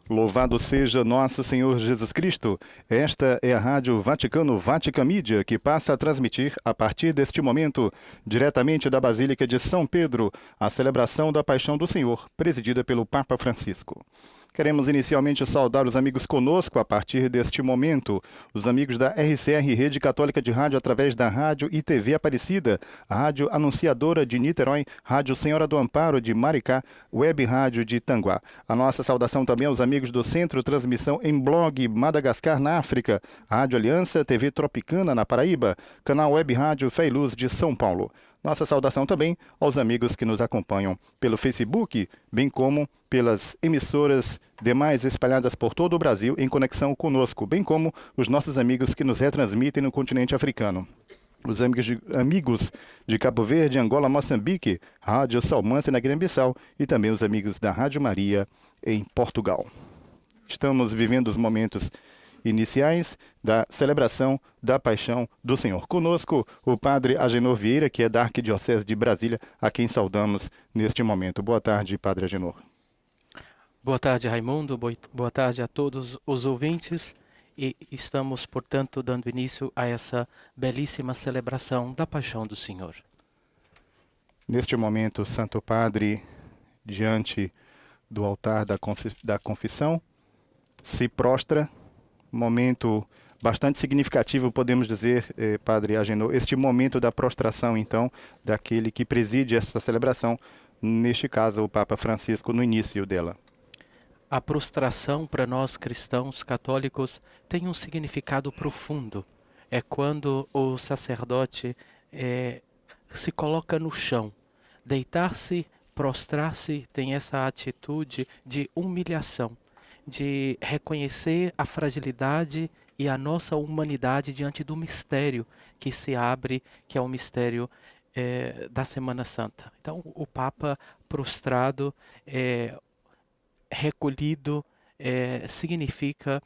Louvado seja nosso Senhor Jesus Cristo. Esta é a Rádio Vaticano Vatican Mídia, que passa a transmitir, a partir deste momento, diretamente da Basílica de São Pedro, a celebração da Paixão do Senhor, presidida pelo Papa Francisco. Queremos inicialmente saudar os amigos conosco a partir deste momento, os amigos da RCR Rede Católica de Rádio através da Rádio e TV Aparecida, a Rádio Anunciadora de Niterói, Rádio Senhora do Amparo de Maricá, Web Rádio de Tanguá. A nossa saudação também aos amigos do Centro Transmissão em Blog Madagascar na África, Rádio Aliança, TV Tropicana na Paraíba, Canal Web Rádio Fé e Luz de São Paulo. Nossa saudação também aos amigos que nos acompanham pelo Facebook, bem como pelas emissoras demais espalhadas por todo o Brasil em conexão conosco, bem como os nossos amigos que nos retransmitem no continente africano. Os amigos de Cabo Verde, Angola, Moçambique, Rádio Salmança na Guiné-Bissau e também os amigos da Rádio Maria em Portugal. Estamos vivendo os momentos iniciais da celebração da Paixão do Senhor. Conosco, o Padre Agenor Vieira, que é da Arquidiocese de Brasília, a quem saudamos neste momento. Boa tarde, Padre Agenor. Boa tarde, Raimundo. Boa tarde a todos os ouvintes. E estamos, portanto, dando início a essa belíssima celebração da Paixão do Senhor. Neste momento, Santo Padre, diante do altar da confissão, se prostra. Momento bastante significativo, podemos dizer, Padre Agenor, este momento da prostração, então, daquele que preside essa celebração, neste caso, o Papa Francisco, no início dela. A prostração para nós cristãos católicos tem um significado profundo. É quando o sacerdote se coloca no chão. Deitar-se, prostrar-se, tem essa atitude de humilhação, de reconhecer a fragilidade e a nossa humanidade diante do mistério que se abre, que é o mistério da Semana Santa. Então, o Papa prostrado, recolhido, significa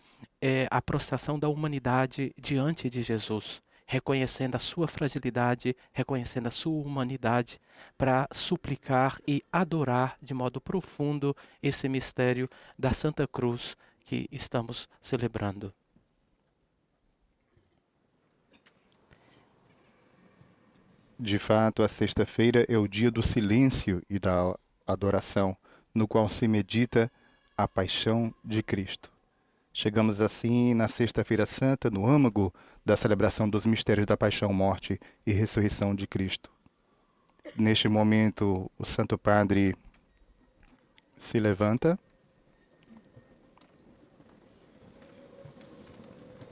a prostração da humanidade diante de Jesus, reconhecendo a sua fragilidade, reconhecendo a sua humanidade, para suplicar e adorar de modo profundo esse mistério da Santa Cruz que estamos celebrando. De fato, a sexta-feira é o dia do silêncio e da adoração, no qual se medita a paixão de Cristo. Chegamos assim na Sexta-feira Santa, no âmago da celebração dos mistérios da paixão, morte e ressurreição de Cristo. Neste momento, o Santo Padre se levanta,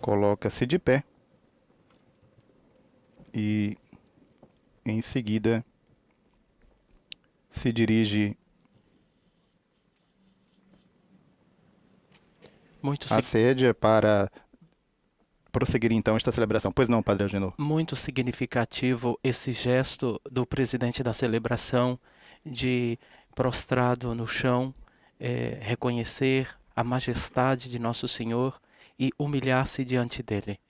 coloca-se de pé e, em seguida, se assédia para prosseguir então esta celebração. Pois não, Padre Agenor? Muito significativo esse gesto do presidente da celebração de prostrado no chão, reconhecer a majestade de Nosso Senhor e humilhar-se diante dele.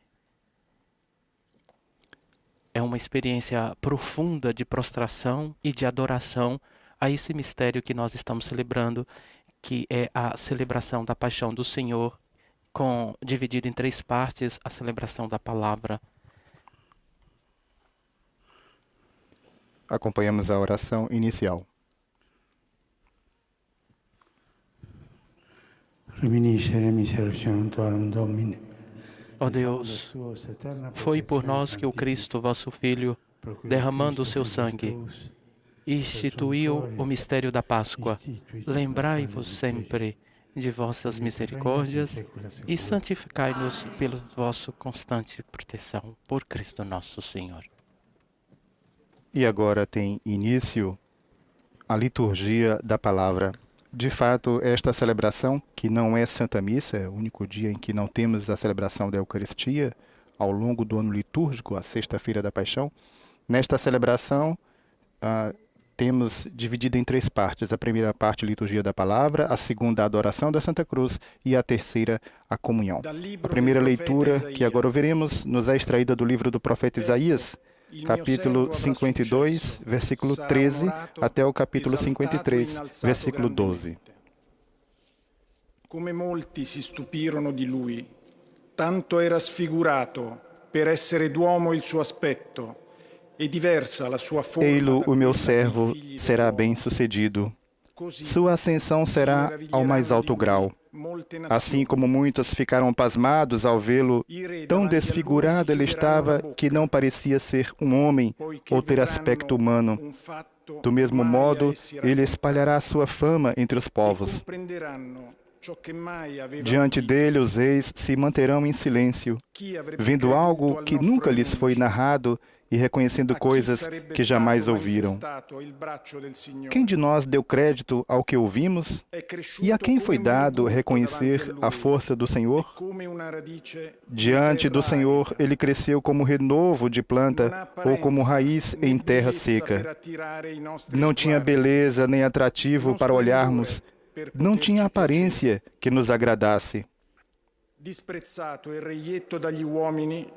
É uma experiência profunda de prostração e de adoração a esse mistério que nós estamos celebrando, que é a celebração da Paixão do Senhor, dividida em 3 partes, a celebração da palavra. Acompanhamos a oração inicial. Ó Deus, foi por nós que o Cristo, vosso Filho, derramando o seu sangue, instituiu o mistério da Páscoa. Lembrai-vos sempre de vossas misericórdias e santificai-nos pela vossa constante proteção, por Cristo nosso Senhor. E agora tem início a liturgia da palavra. De fato, esta celebração, que não é Santa Missa, é o único dia em que não temos a celebração da Eucaristia, ao longo do ano litúrgico, a Sexta-feira da Paixão. Nesta celebração, temos dividido em 3 partes. A primeira parte, a liturgia da palavra, a segunda, a adoração da Santa Cruz e a terceira, a comunhão. A primeira leitura, que agora veremos, nos é extraída do livro do profeta Isaías, capítulo 52, versículo 13, até o capítulo 53, versículo 12. Come molti si stupirono di lui, tanto era sfigurato per essere d'uomo il suo aspetto, e diversa la sua forma Ei-lo, da o meu quella dei servo, figli será dell'uomo. bem-sucedido. Così Sua ascensão si será ao mais meraviglieranno alto di grau. lui molte Assim nazioni. como muitos ficaram pasmados ao vê-lo, I re tão davanti a lui desfigurado si ele chiuderanno la estava que bocca, não parecia ser um homem poiché ou ter aspecto vedranno humano. un fatto Do mesmo mai a modo, essi ele raccontato, espalhará sua fama entre os e povos. comprenderanno ciò che mai avevano Diante udito. dele, os reis se manterão em silêncio, Chi avrebbe vendo creduto algo al que nostro nunca lhes foi annuncio? narrado e reconhecendo A chi coisas sarebbe que stato jamais ouviram. manifestato il braccio del Signore? Quem de nós deu crédito ao que ouvimos? È E a cresciuto quem come foi un dado arbusto davanti a reconhecer a lui, força do e Senhor? come una radice in Diante do terra Senhor, arida. ele cresceu como renovo de Non planta ha ou como apparenza raiz né em terra bellezza per seca. attirare i nostri Não tinha sguardi, beleza nem atrativo non para olharmos, splendore per não tinha poterci piacere. aparência que nos agradasse. Disprezzato e reietto dagli uomini,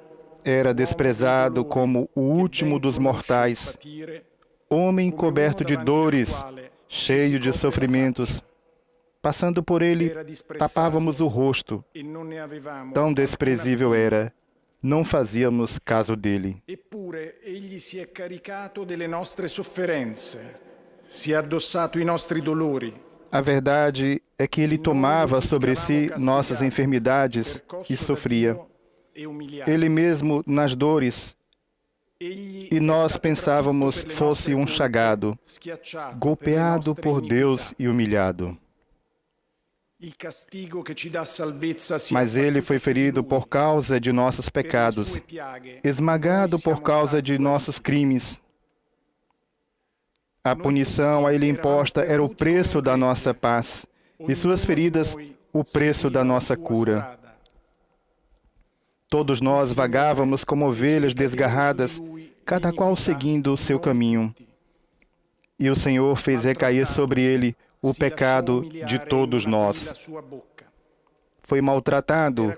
Era uomo desprezado dei dolori, como o che último ben dos conosce il mortais, patire, homem come uno coberto de davanti al dores, quale ci si cheio de copre la sofrimentos. faccia. Passando por ele, Era disprezzato tapávamos o rosto. e non ne avevamo Tão alcuna desprezível stima. era. Não fazíamos caso dele. Eppure egli si è caricato delle nostre sofferenze, si è addossato i nostri dolori. A verdade é que ele tomava sobre si nossas enfermidades e sofria. Ele mesmo nas dores, e nós pensávamos fosse um chagado, golpeado por Deus e humilhado. Mas ele foi ferido por causa de nossos pecados, esmagado por causa de nossos crimes. A punição a ele imposta era o preço da nossa paz, e suas feridas o preço da nossa cura. Todos nós vagávamos como ovelhas desgarradas, cada qual seguindo o seu caminho. E o Senhor fez recair sobre ele o pecado de todos nós. Foi maltratado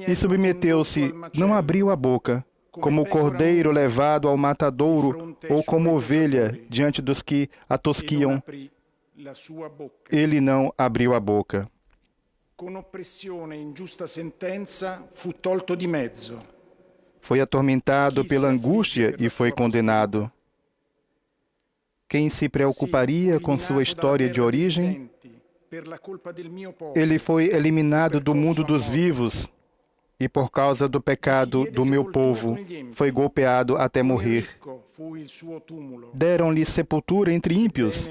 e submeteu-se, não abriu a boca, como o cordeiro levado ao matadouro ou como ovelha diante dos que a tosquiam. Ele não abriu a boca. Foi atormentado pela angústia e foi condenado. Quem se preocuparia com sua história de origem? Ele foi eliminado do mundo dos vivos e, por causa do pecado do meu povo, foi golpeado até morrer. Deram-lhe sepultura entre ímpios,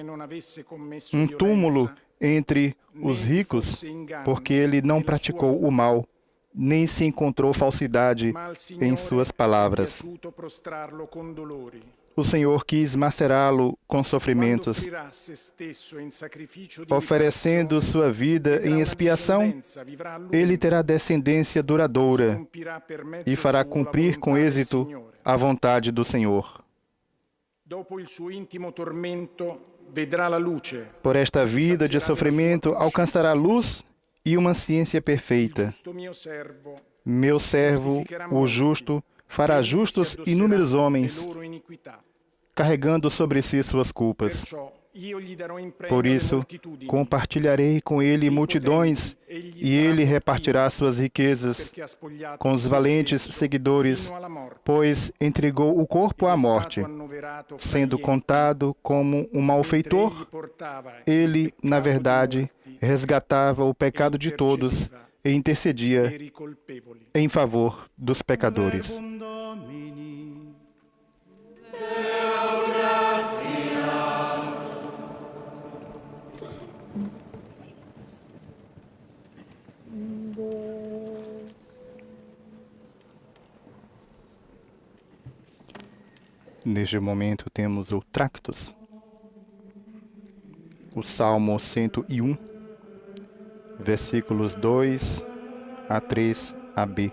um túmulo entre os ricos, porque ele não praticou o mal, nem se encontrou falsidade em suas palavras. O Senhor quis macerá-lo com sofrimentos, oferecendo sua vida em expiação. Ele terá descendência duradoura e fará cumprir com êxito a vontade do Senhor. Por esta vida de sofrimento, alcançará luz e uma ciência perfeita. Meu servo, o justo, fará justos inúmeros homens, carregando sobre si suas culpas. Por isso, compartilharei com ele multidões, e ele repartirá suas riquezas com os valentes seguidores, pois entregou o corpo à morte. Sendo contado como um malfeitor, ele, na verdade, resgatava o pecado de todos e intercedia em favor dos pecadores. Neste momento temos o Tractus, o Salmo 101, versículos 2 a 3ab.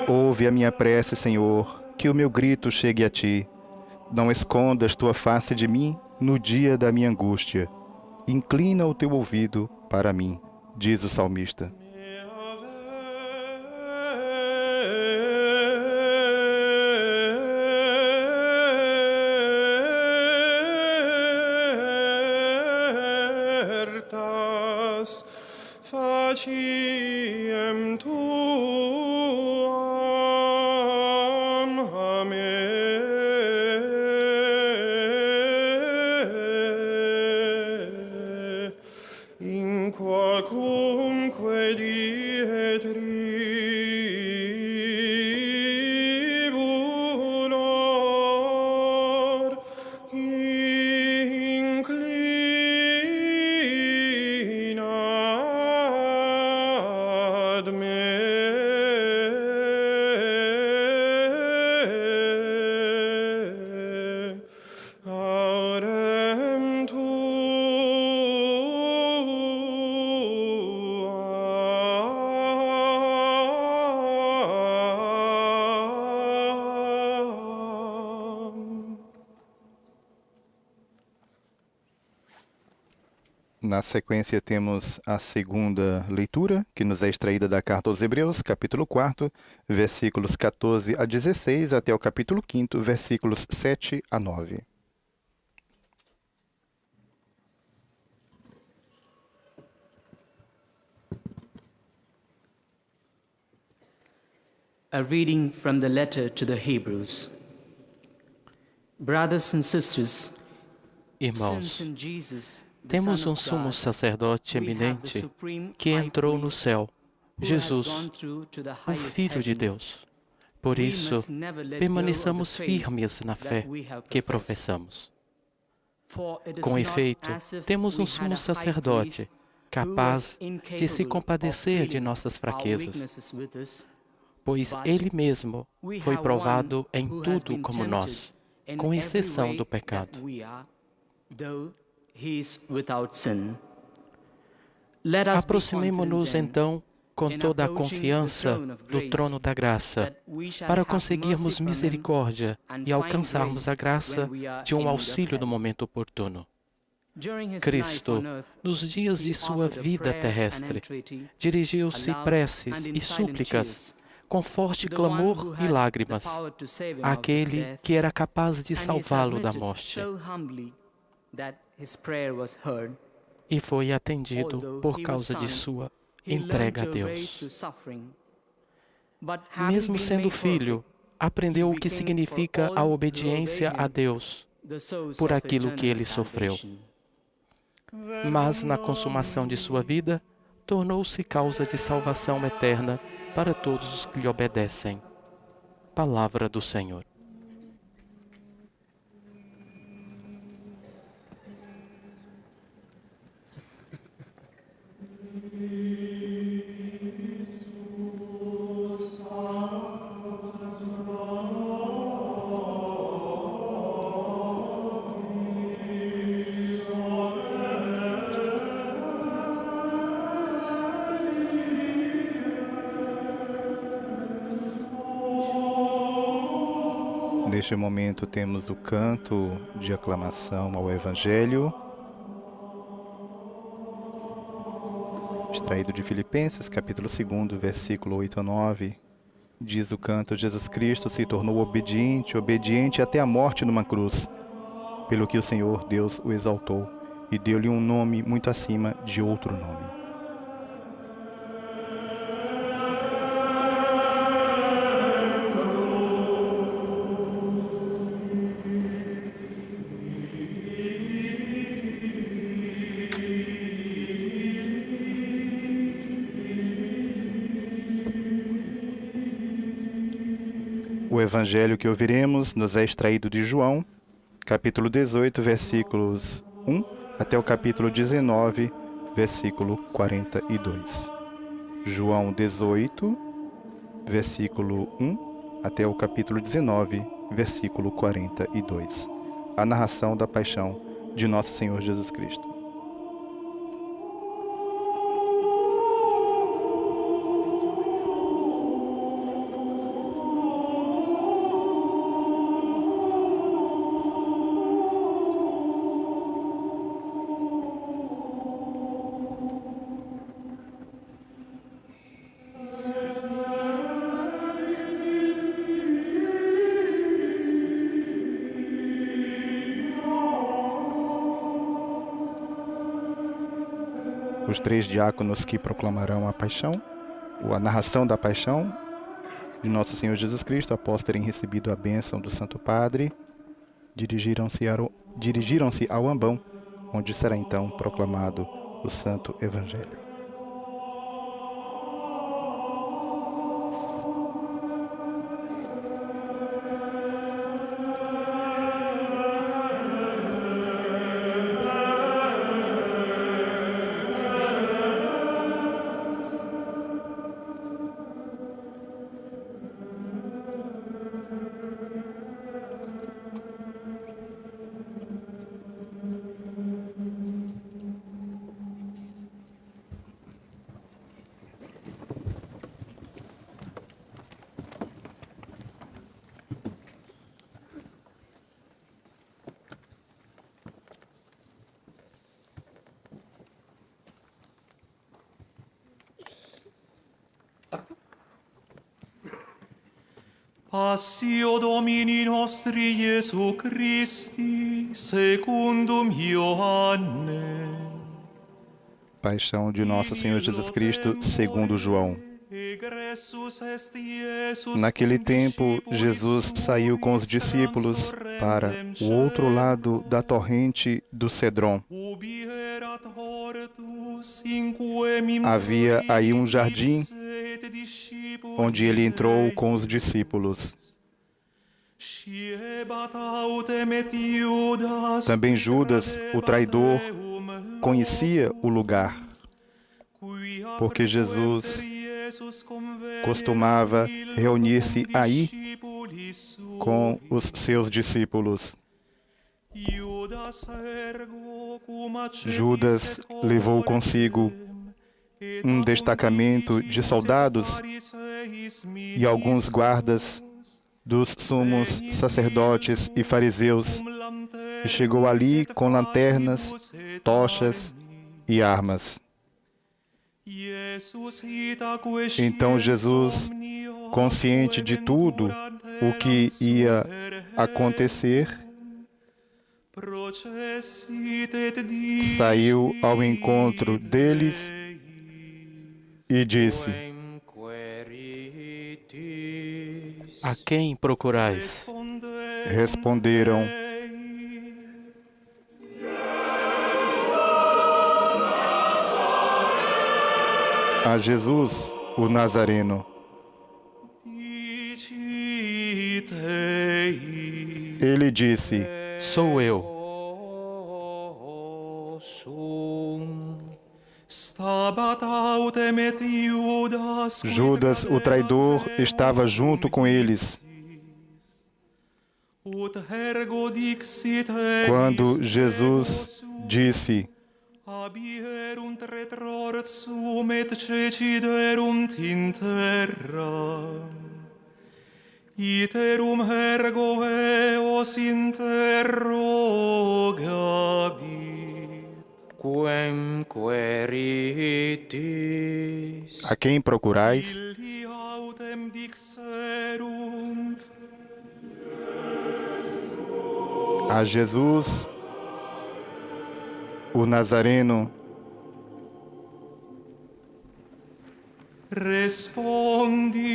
Ouve a minha prece, Senhor, que o meu grito chegue a Ti. Não escondas Tua face de mim no dia da minha angústia. Inclina o Teu ouvido para mim, diz o salmista. Faciem tuam, amen. In quacumque die tribulor, inclina ad me. Aurem tuam. Na sequência temos a segunda leitura, que nos é extraída da Carta aos Hebreus, capítulo 4, versículos 14 a 16, até o capítulo 5, versículos 7 a 9. A reading from the letter to the Hebrews. Brothers and sisters, Irmãos, since in Jesus, the temos Son um of sumo God, sacerdote we have the eminente supreme que high entrou no priest céu, who has Jesus, gone through to the o highest Filho de heaven. Deus. Por We isso, must never let go of permaneçamos the faith firmes na that fé we have que professed. professamos. For it is Com not efeito, as if temos we um had sumo a high sacerdote priest capaz who was de se incapable compadecer of de feeling nossas our fraquezas, weaknesses with us, pois but Ele mesmo we foi have provado one em who has tudo been como tempted nós, in com every exceção way do that pecado. we are, though he is without sin. Let us be Aproximemo-nos confident then, então com in toda a approaching the confiança throne of do grace, trono da graça, that we shall para have conseguirmos mercy from him misericórdia and e find alcançarmos a grace graça when we are de in um need of auxílio no help. momento oportuno. During his life Cristo, on earth, nos dias he de sua offered a vida prayer and terrestre, entreaty, dirigiu-se aloud preces and in e silent súplicas, tears, com forte to the one who clamor e had the lágrimas, power to save him out of àquele death, que era capaz de and he salvá-lo da submitted morte, so humbly that his prayer was heard. e foi atendido Although por he was causa de son, sua he learned entrega a to obey Deus. through suffering. But having Mesmo been sendo made filho, perfect, aprendeu he o que became for significa all a who obediência obey a him Deus the source por of aquilo que eternal ele sofreu. salvation. Mas na consumação de sua vida, tornou-se causa de salvação eterna para todos os que lhe obedecem. Palavra do Senhor. Neste momento temos o canto de aclamação ao Evangelho, extraído de Filipenses, capítulo 2, versículo 8 a 9. Diz o canto: Jesus Cristo se tornou obediente até a morte numa cruz, pelo que o Senhor Deus o exaltou e deu-lhe um nome muito acima de outro nome. O evangelho que ouviremos nos é extraído de João, capítulo 18, versículos 1 até o capítulo 19, versículo 42. João 18, versículo 1 até o capítulo 19, versículo 42. A narração da paixão de Nosso Senhor Jesus Cristo. os 3 diáconos que proclamarão a paixão, ou a narração da paixão de Nosso Senhor Jesus Cristo, após terem recebido a bênção do Santo Padre, dirigiram-se ao ambão, onde será então proclamado o Santo Evangelho. Passio Domini nostri Iesu Christi, secundum Ioanne. Paixão de Nosso Senhor Jesus Cristo, segundo João. Naquele tempo, Jesus saiu com os discípulos para o outro lado da torrente do Cedron. Havia aí um jardim onde ele entrou com os discípulos. Também Judas, o traidor, conhecia o lugar, porque Jesus costumava reunir-se aí com os seus discípulos. Judas levou consigo um destacamento de soldados e alguns guardas dos sumos sacerdotes e fariseus, e chegou ali com lanternas, tochas e armas. Então Jesus, consciente de tudo o que ia acontecer, saiu ao encontro deles e disse: A quem procurais? Responderam: a Jesus, o Nazareno. Ele disse: Sou eu. Judas, o traidor, estava junto com eles. Quando Jesus disse: Abierunt retrorsum et ceciderunt in terra. Iterum ergo eos interrogabit. Quem queritis? A quem procurais? Illi autem dixerunt. A Jesus, o Nazareno.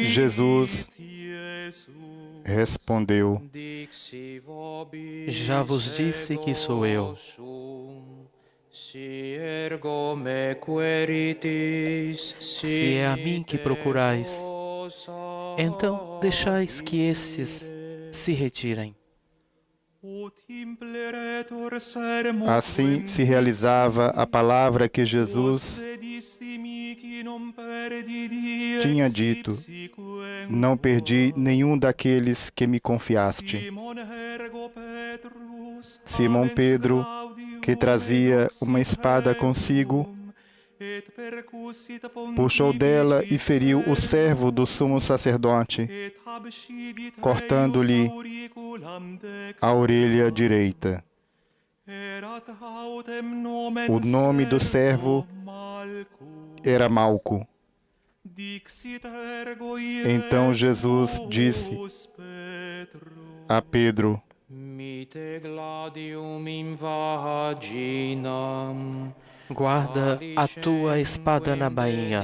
Jesus respondeu: Já vos disse que sou eu. Se ergo me queritis, Se é a mim que procurais, então deixais que estes se retirem. Assim se realizava a palavra que Jesus tinha dito: não perdi nenhum daqueles que me confiaste. Simão Pedro, que trazia uma espada consigo, puxou dela e feriu o servo do sumo sacerdote, cortando-lhe a orelha direita. O nome do servo era Malco. Então Jesus disse a Pedro: Guarda a tua espada na bainha.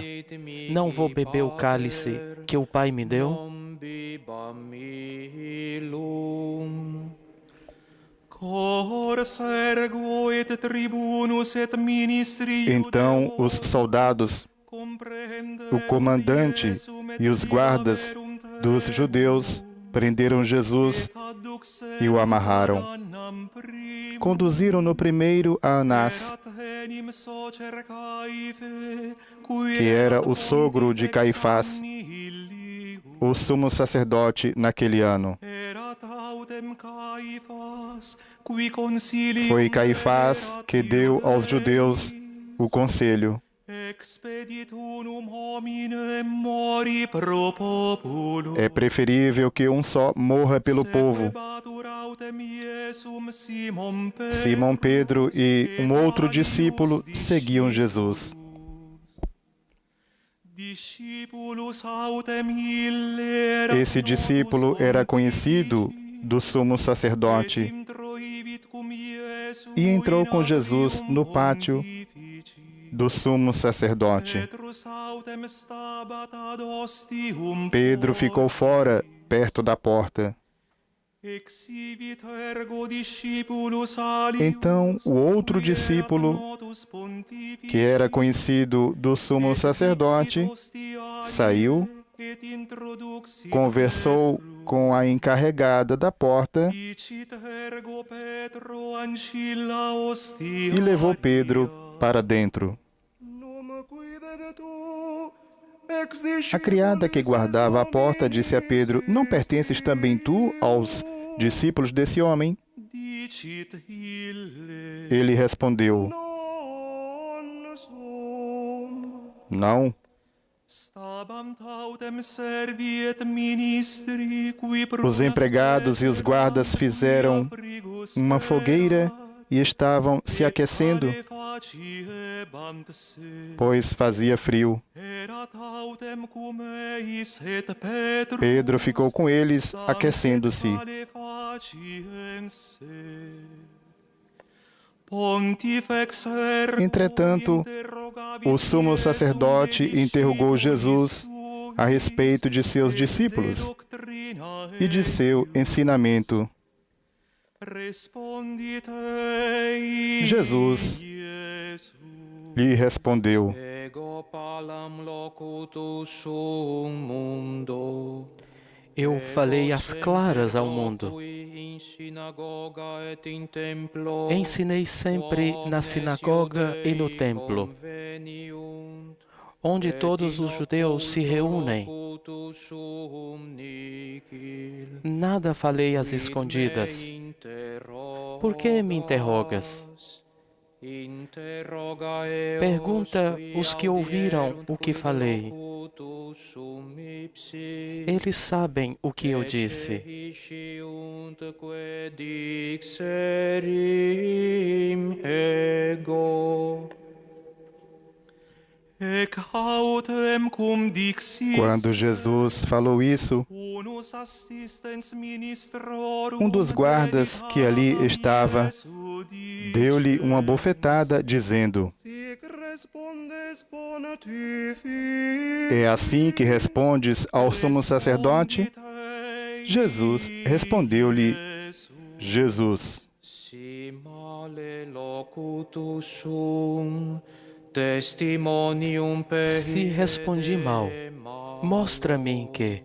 Não vou beber o cálice que o Pai me deu? Non bibam illum. Cor sergo et tribunus et ministri Então os soldados, o comandante e os guardas dos judeus prenderam Jesus e o amarraram. Conduziram-no primeiro a Anás, que era o sogro de Caifás, o sumo sacerdote naquele ano. Foi Caifás que deu aos judeus o conselho: é preferível que um só morra pelo povo. Simão Pedro e um outro discípulo seguiam Jesus. Esse discípulo era conhecido do sumo sacerdote e entrou com Jesus no pátio do sumo sacerdote. Pedro ficou fora, perto da porta. Então o outro discípulo, que era conhecido do sumo sacerdote, saiu, conversou com a encarregada da porta e levou Pedro para dentro. A criada que guardava a porta disse a Pedro: não pertences também tu aos discípulos desse homem? Ele respondeu: não. Os empregados e os guardas fizeram uma fogueira e estavam se aquecendo, pois fazia frio. Pedro ficou com eles, aquecendo-se. Entretanto, o sumo sacerdote interrogou Jesus a respeito de seus discípulos e de seu ensinamento. Jesus lhe respondeu: eu falei às claras ao mundo. Ensinei sempre na sinagoga e no templo, onde todos os judeus se reúnem. Nada falei às escondidas. Por que me interrogas? Pergunta os que ouviram o que falei. Eles sabem o que eu disse. Quando Jesus falou isso, um dos guardas que ali estava deu-lhe uma bofetada, dizendo: é assim que respondes ao sumo sacerdote? Jesus respondeu-lhe: Jesus. Se respondi mal, mostra-me em que.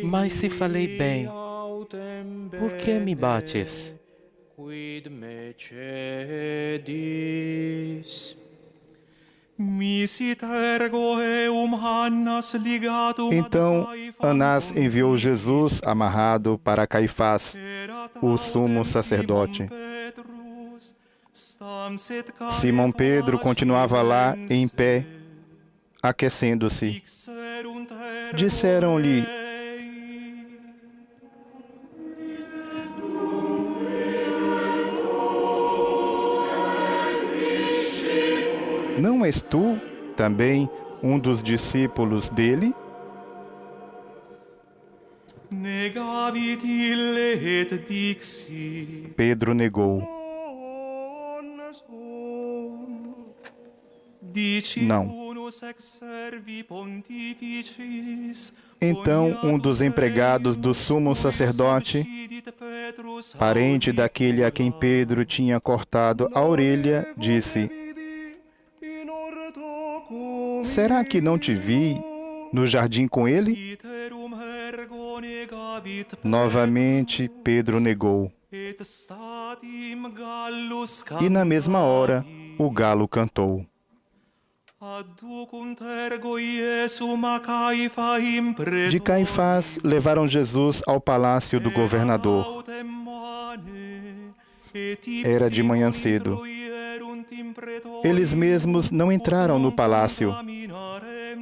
Mas se falei bem, por que me bates? Então Anás enviou Jesus amarrado para Caifás, o sumo sacerdote. Simão Pedro continuava lá em pé, aquecendo-se. Disseram-lhe: não és tu também um dos discípulos dele? Pedro negou: Não. Então um dos empregados do sumo sacerdote, parente daquele a quem Pedro tinha cortado a orelha, disse: será que não te vi no jardim com ele? Novamente Pedro negou. E na mesma hora o galo cantou. De Caifás levaram Jesus ao palácio do governador. Era de manhã cedo. Eles mesmos não entraram no palácio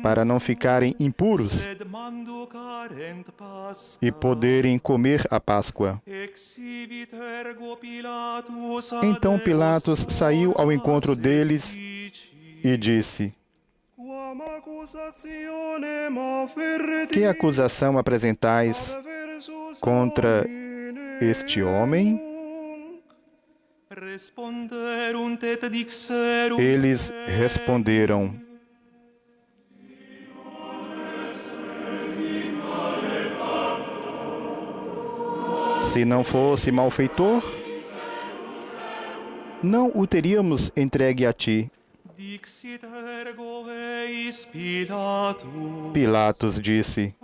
para não ficarem impuros e poderem comer a Páscoa. Então Pilatos saiu ao encontro deles e disse: que acusação apresentais contra este homem? Eles responderam: se não fosse malfeitor, não o teríamos entregue a ti. Pilatos disse: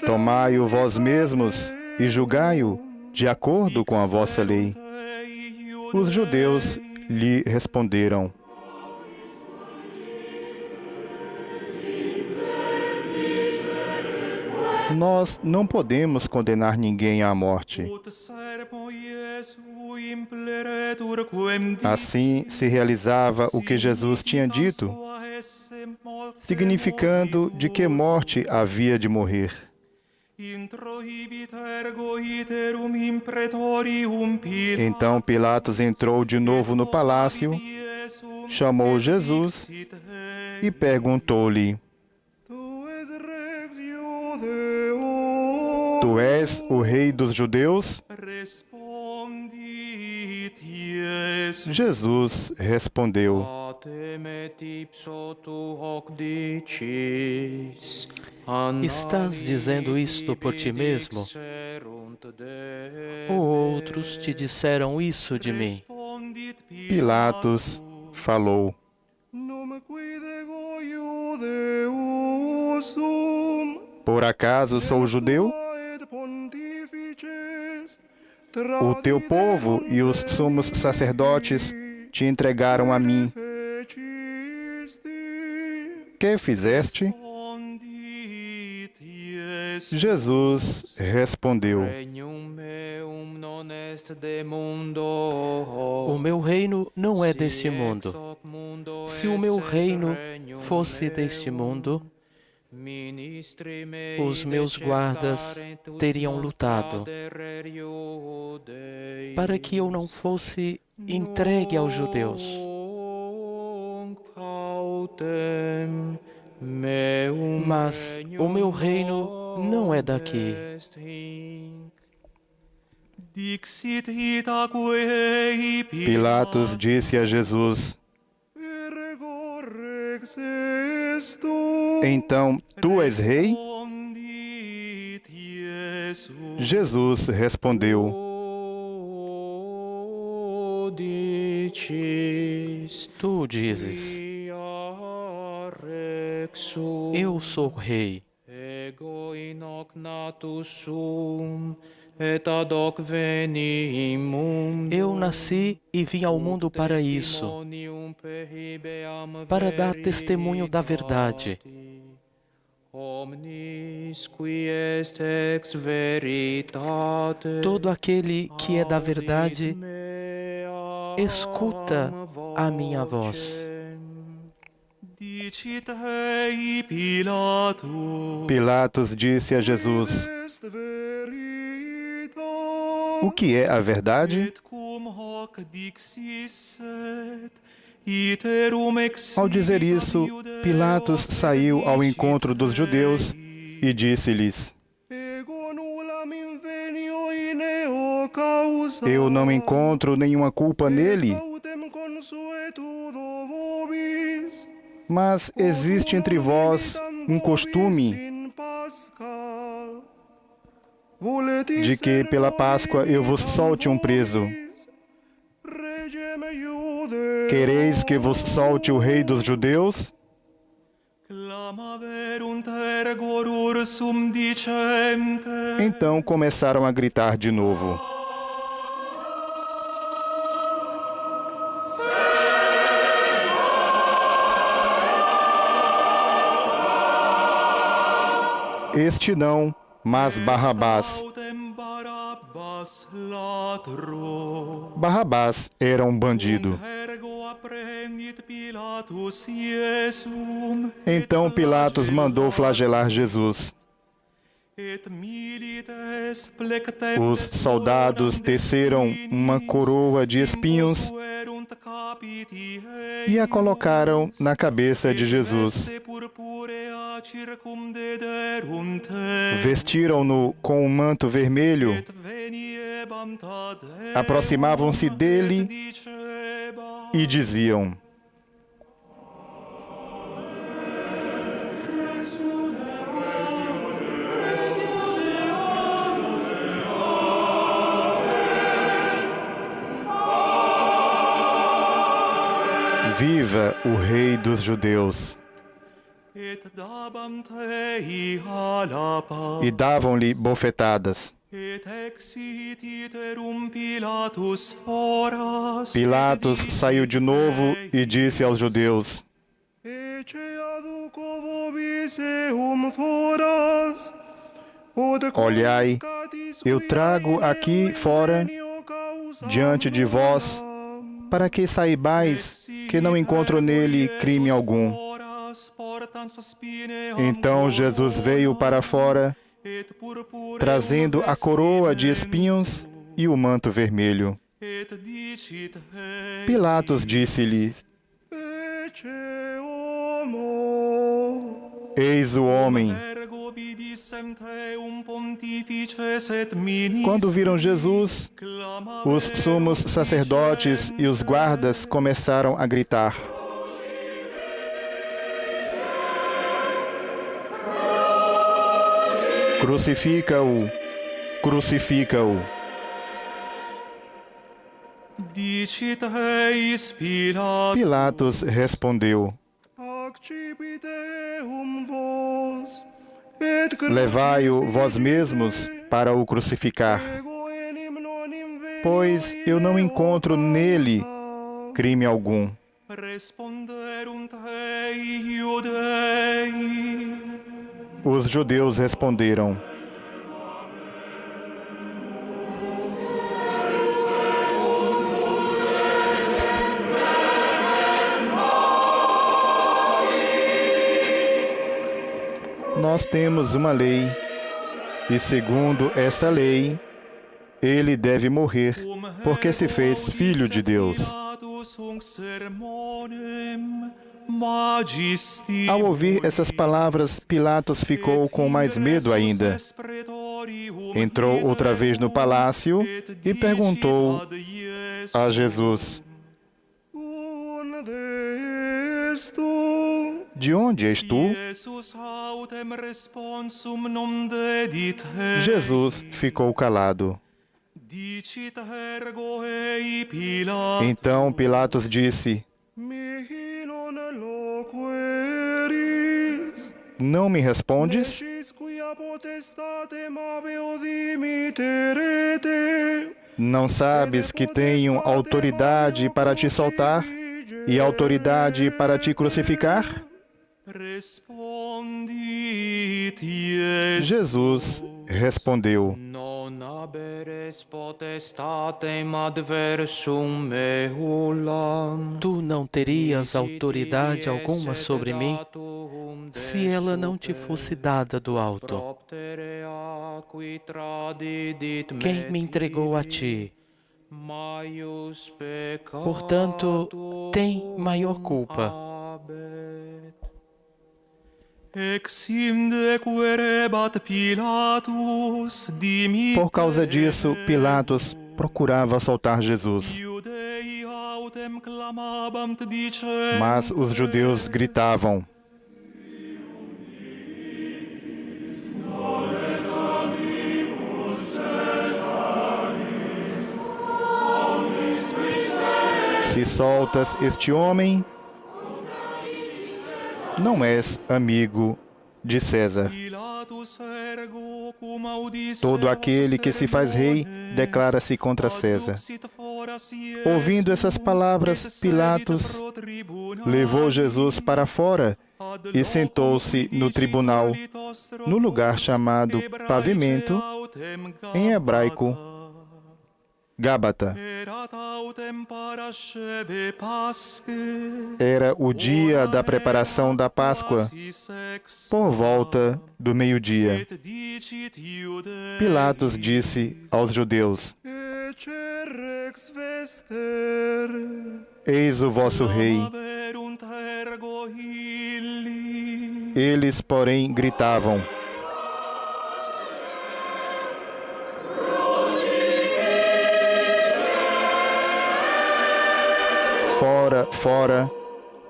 tomai-o vós mesmos e julgai-o de acordo com a vossa lei. Os judeus lhe responderam: nós não podemos condenar ninguém à morte. Assim se realizava o que Jesus tinha dito, significando de que morte havia de morrer. Então Pilatos entrou de novo no palácio, chamou Jesus e perguntou-lhe: tu és o rei dos judeus? Jesus respondeu: estás dizendo isto por ti mesmo? Ou outros te disseram isso de mim? Pilatos falou: por acaso sou judeu? O teu povo e os sumos sacerdotes te entregaram a mim. Que fizeste? Jesus respondeu: o meu reino não é deste mundo. Se o meu reino fosse deste mundo, os meus guardas teriam lutado para que eu não fosse entregue aos judeus. Mas o meu reino não é daqui. Pilatos disse a Jesus: então, tu és rei? Jesus respondeu: tu dizes, eu sou rei. Eu nasci e vim ao mundo para isso, para dar testemunho da verdade. Todo aquele que é da verdade escuta a minha voz. Pilatos disse a Jesus: o que é a verdade? Ao dizer isso, Pilatos saiu ao encontro dos judeus e disse-lhes: Eu não encontro nenhuma culpa nele. Mas existe entre vós um costume de que pela Páscoa eu vos solte um preso. Quereis que vos solte o rei dos judeus? Então começaram a gritar de novo. Este não, mas Barrabás. Barrabás era um bandido. Então Pilatos mandou flagelar Jesus. Os soldados teceram uma coroa de espinhos e a colocaram na cabeça de Jesus. Vestiram-no com um manto vermelho, aproximavam-se dele e diziam: Viva o Rei dos Judeus! E davam-lhe bofetadas. Pilatos saiu de novo e disse aos judeus: Olhai, eu trago aqui fora, diante de vós, para que saibais que não encontro nele crime algum. Então Jesus veio para fora, trazendo a coroa de espinhos e o manto vermelho. Pilatos disse-lhe: Eis o homem. Quando viram Jesus, os sumos sacerdotes e os guardas começaram a gritar: Crucifica-o! Crucifica-o! Pilatos respondeu: Levai-o vós mesmos para o crucificar, pois eu não encontro nele crime algum. Os judeus responderam: Nós temos uma lei, e segundo essa lei, ele deve morrer, porque se fez filho de Deus. Ao ouvir essas palavras, Pilatos ficou com mais medo ainda. Entrou outra vez no palácio e perguntou a Jesus: De onde és tu? Jesus ficou calado. Então Pilatos disse: Não me respondes? Não sabes que tenho autoridade para te soltar e autoridade para te crucificar? Jesus respondeu: Tu não terias autoridade alguma sobre mim se ela não te fosse dada do alto. Quem me entregou a ti? Portanto, tem maior culpa. Por causa disso, Pilatos procurava soltar Jesus. Iudei autem clamabant dicendo, Mas os judeus gritavam: se soltas este homem, não és amigo de César. Pilatus ergo cum audisse Todo aquele que se faz rei sermones, declara-se contra César. aduxit fora Iesum, Ouvindo essas palavras, et sedit Pilatos pro tribunali, levou Jesus para fora ad e locum sentou-se no qui tribunal, dicitur litos no lugar chamado hebraice Pavimento, autem em hebraico, Gabata. Gábata. Erat autem parasceve Paschae, Era o dia da preparação da Páscoa, por volta do meio-dia. et dicit Iudeis, Pilatos disse aos judeus: Ecce rex vester, Eis o vosso rei. clamaverunt ergo illi, Eles, porém, gritavam: Fora, fora,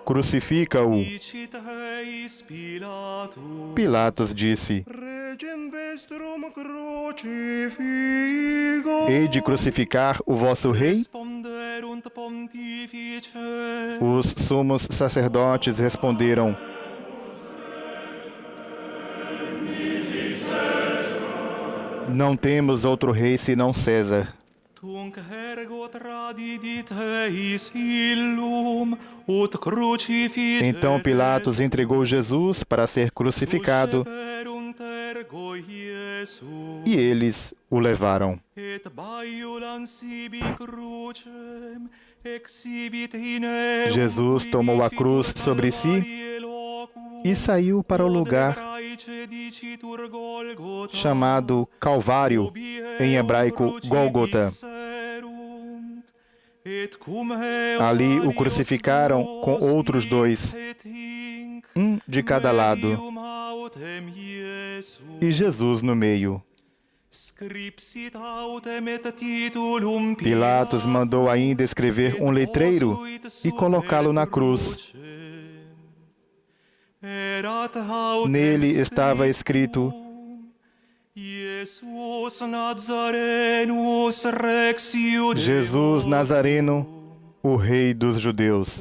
crucifica-o. dicit eis Pilatus, Pilatos disse: regem vestrum crucifigo, Hei de crucificar o vosso rei? responderunt pontifices, Os sumos sacerdotes responderam: Não temos outro rei senão César. tunc ergo tradidit eis illum, ut crucifice, Então Pilatos entregou Jesus para ser crucificado susceperunt ergo Iesum, e eles o levaram. et baiulam sibi crucem, exhibit in eum Jesus tomou a cruz sobre si e saiu para o lugar chamado Calvário, em hebraico Gólgota. Ali o crucificaram com outros dois, um de cada lado, e Jesus no meio. Pilatos mandou ainda escrever um letreiro e colocá-lo na cruz. Nele estava escrito: Jesus Nazareno, o Rei dos Judeus.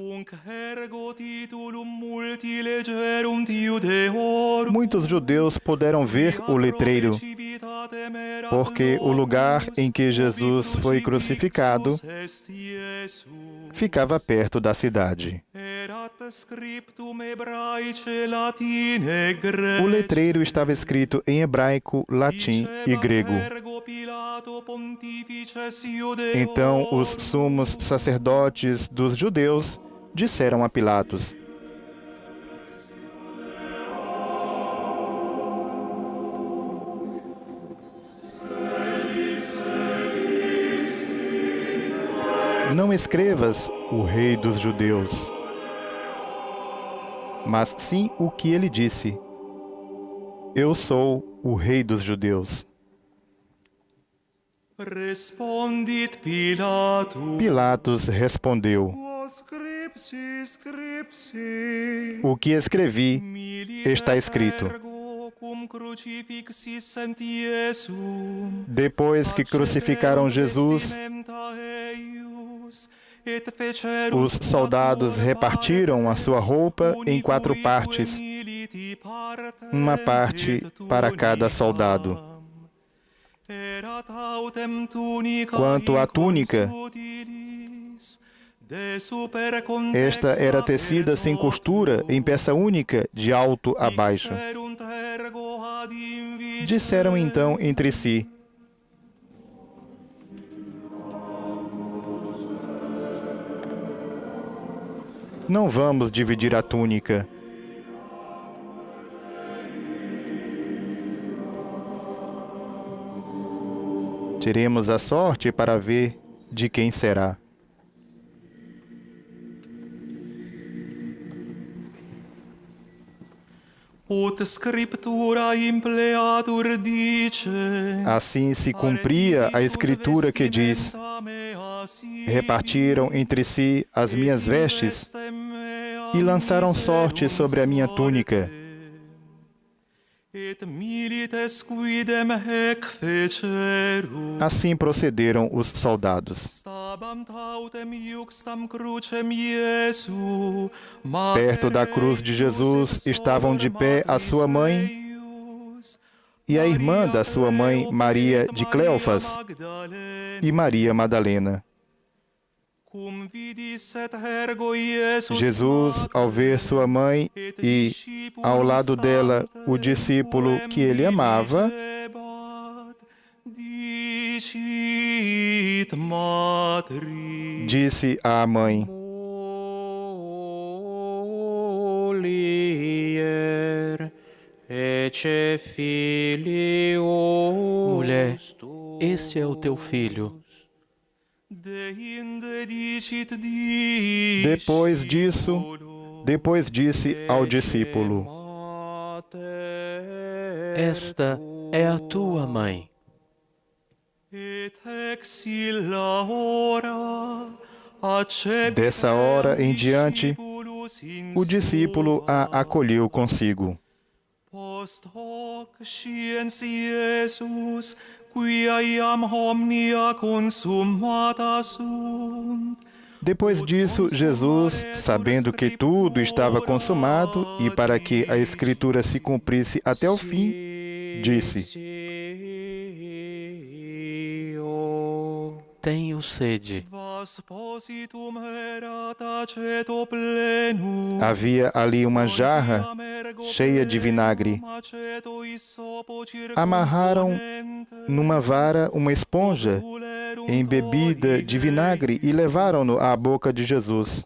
Muitos judeus puderam ver o letreiro, porque o lugar em que Jesus foi crucificado ficava perto da cidade. O letreiro estava escrito em hebraico, latim e grego. Então os sumos sacerdotes dos judeus disseram a Pilatos: Não escrevas o Rei dos Judeus, mas sim o que ele disse: Eu sou o Rei dos Judeus. Respondit Pilatus, Pilatos respondeu: O que escrevi está escrito. Depois que crucificaram Jesus, os soldados repartiram a sua roupa em 4 partes, uma parte para cada soldado. Quanto à túnica, esta era tecida sem costura, em peça única, de alto a baixo. Disseram então entre si: Não vamos dividir a túnica. Tiremos a sorte para ver de quem será. ut scriptura impleatur dice, Assim se cumpria a escritura que diz: repartiram entre si as minhas vestes e lançaram sorte sobre a minha túnica. et milites quidem hec fecerunt. Assim procederam os soldados. Stabant autem iuxtam crucem Iesu, Perto da cruz de Jesus estavam de pé a sua mãe e a irmã da sua mãe, Maria de Cleofas, e Maria Madalena. Cum vidis et ergo Iesus Jesus, ao ver sua mãe e, ao lado dela, o discípulo que ele amava, dicit matri, disse à mãe: Mulier, ecce filius Mulher, este é o teu filho. deinde dicit Depois disse ao discípulo: Esta é a tua mãe. et ex illa hora accepit Dessa hora em diante, discipulos in o discípulo a acolheu consigo. post hoc sciens Iesus, quia iam omnia consummata sunt, Depois disso, Jesus, sabendo que tudo estava consumado e para que a Escritura se cumprisse até o fim, disse: Tenho sede. vas positum erat aceto plenum, Havia ali uma jarra cheia de vinagre. Amarraram numa vara uma esponja embebida de vinagre e levaram-no à boca de Jesus.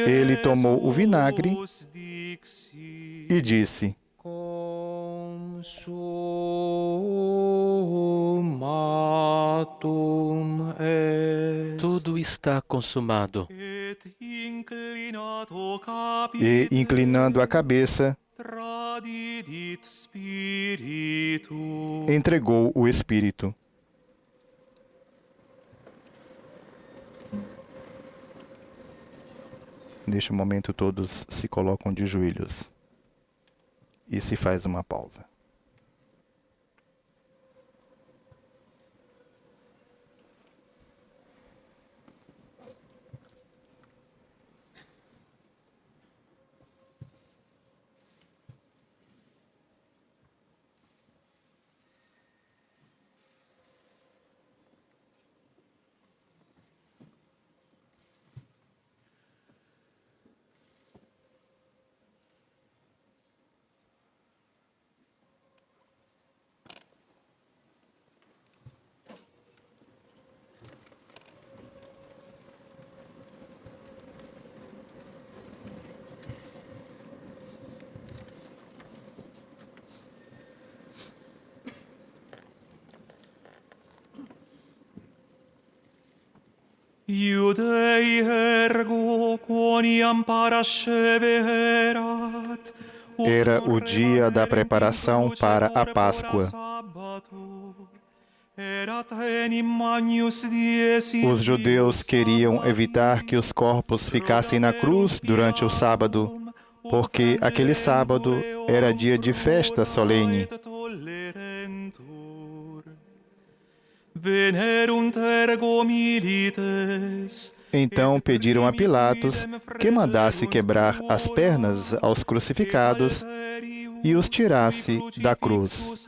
Ele tomou o vinagre e disse: Consumatum est. Tudo está consumado. E, inclinando a cabeça, tradidit spiritu. entregou o Espírito. Neste momento, todos se colocam de joelhos e se faz uma pausa. Iudei ergo quoniam parasceverat. Era o dia da preparação para a Páscoa. Os judeus queriam evitar que os corpos ficassem na cruz durante o sábado, porque aquele sábado era dia de festa solene. Então pediram a Pilatos que mandasse quebrar as pernas aos crucificados e os tirasse da cruz.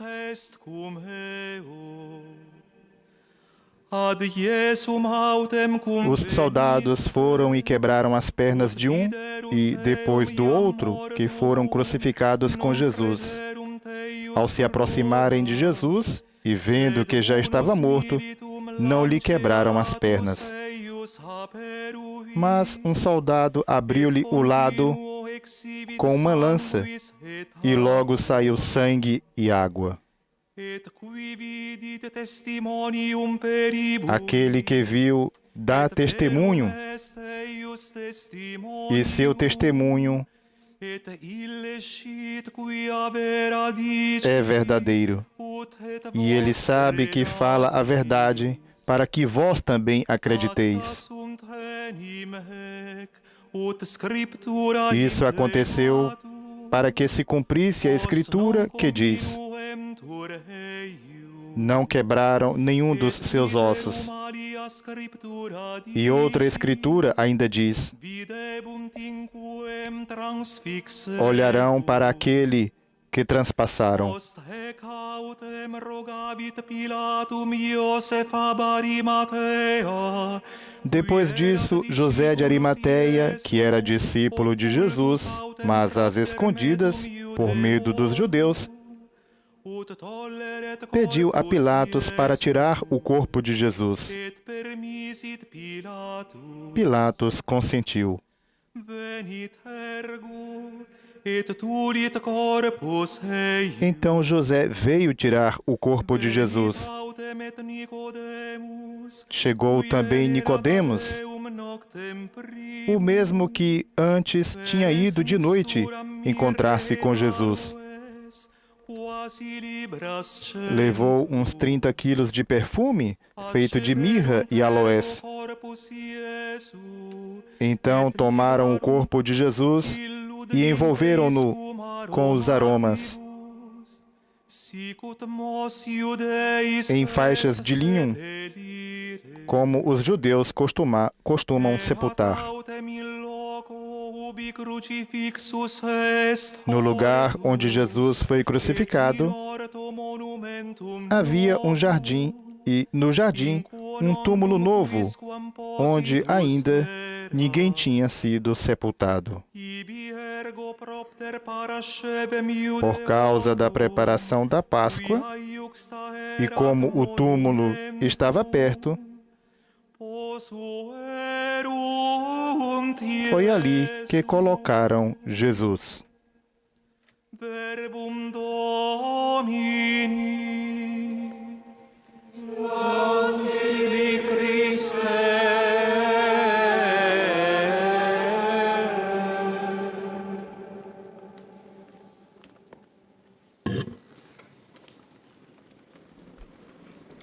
Os soldados foram e quebraram as pernas de um e depois do outro, que foram crucificados com Jesus. Ao se aproximarem de Jesus e vendo que já estava morto, não lhe quebraram as pernas. Mas um soldado abriu-lhe o lado com uma lança e logo saiu sangue e água. Aquele que viu dá testemunho, e seu testemunho é verdadeiro. E ele sabe que fala a verdade, para que vós também acrediteis. Isso aconteceu para que se cumprisse a Escritura que diz: não quebraram nenhum dos seus ossos. E outra Escritura ainda diz: olharão para aquele que transpassaram. Depois disso, José de Arimateia, que era discípulo de Jesus, mas às escondidas, por medo dos judeus, pediu a Pilatos para tirar o corpo de Jesus. Pilatos consentiu. Então José veio tirar o corpo de Jesus. Chegou também Nicodemos, o mesmo que antes tinha ido de noite encontrar-se com Jesus. Levou uns 30 quilos de perfume, feito de mirra e aloés. Então tomaram o corpo de Jesus e envolveram-no com os aromas em faixas de linho, como os judeus costumam sepultar. No lugar onde Jesus foi crucificado, havia um jardim, e no jardim um túmulo novo, onde ainda ninguém tinha sido sepultado. Por causa da preparação da Páscoa, e como o túmulo estava perto, foi ali que colocaram Jesus.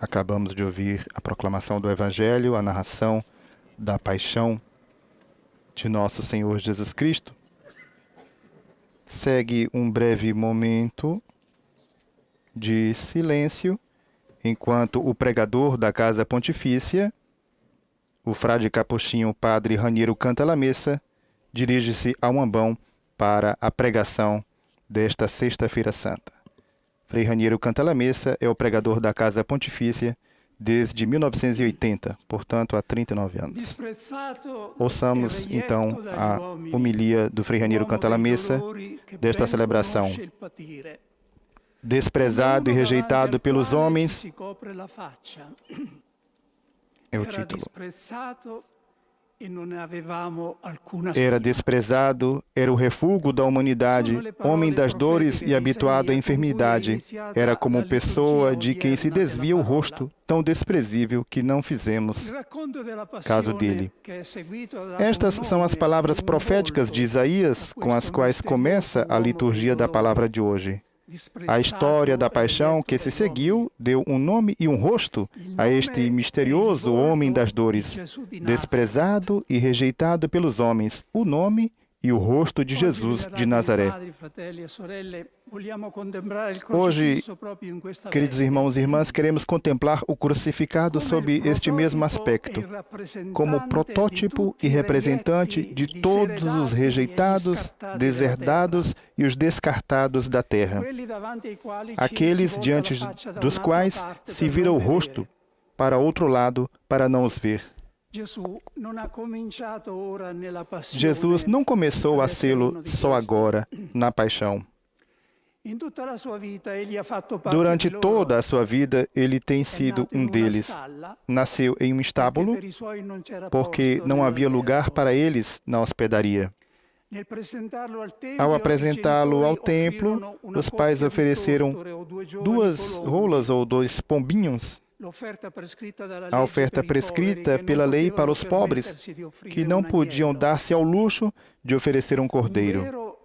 Acabamos de ouvir a proclamação do Evangelho, a narração da paixão de nosso Senhor Jesus Cristo. Segue um breve momento de silêncio, enquanto o pregador da Casa Pontifícia, o frade capuchinho Padre Raniero Cantalamessa, dirige-se ao ambão para a pregação desta Sexta-feira Santa. Frei Raniero Cantalamessa é o pregador da Casa Pontifícia desde 1980, portanto há 39 anos. Ouçamos então a homilia do Frei Raniero Cantalamessa desta celebração. Desprezado e rejeitado pelos homens, é o título. Era desprezado, era o refúgio da humanidade, homem das dores e habituado à enfermidade. Era como pessoa de quem se desvia o rosto, tão desprezível que não fizemos caso dele. Estas são as palavras proféticas de Isaías, com as quais começa a liturgia da palavra de hoje. A história da paixão que se seguiu deu um nome e um rosto a este misterioso homem das dores, desprezado e rejeitado pelos homens, o nome e o rosto de Jesus de Nazaré. Hoje, queridos irmãos e irmãs, queremos contemplar o crucificado sob este mesmo aspecto, como protótipo e representante de todos os rejeitados, deserdados e os descartados da terra. Aqueles diante dos quais se vira o rosto para outro lado para não os ver. Jesus não começou a sê-lo só agora, na paixão. Durante toda a sua vida, ele tem sido um deles. Nasceu em um estábulo, porque não havia lugar para eles na hospedaria. Ao apresentá-lo ao templo, os pais ofereceram 2 rolas ou 2 pombinhos, a oferta prescrita pela lei para os pobres, que não podiam dar-se ao luxo de oferecer um cordeiro.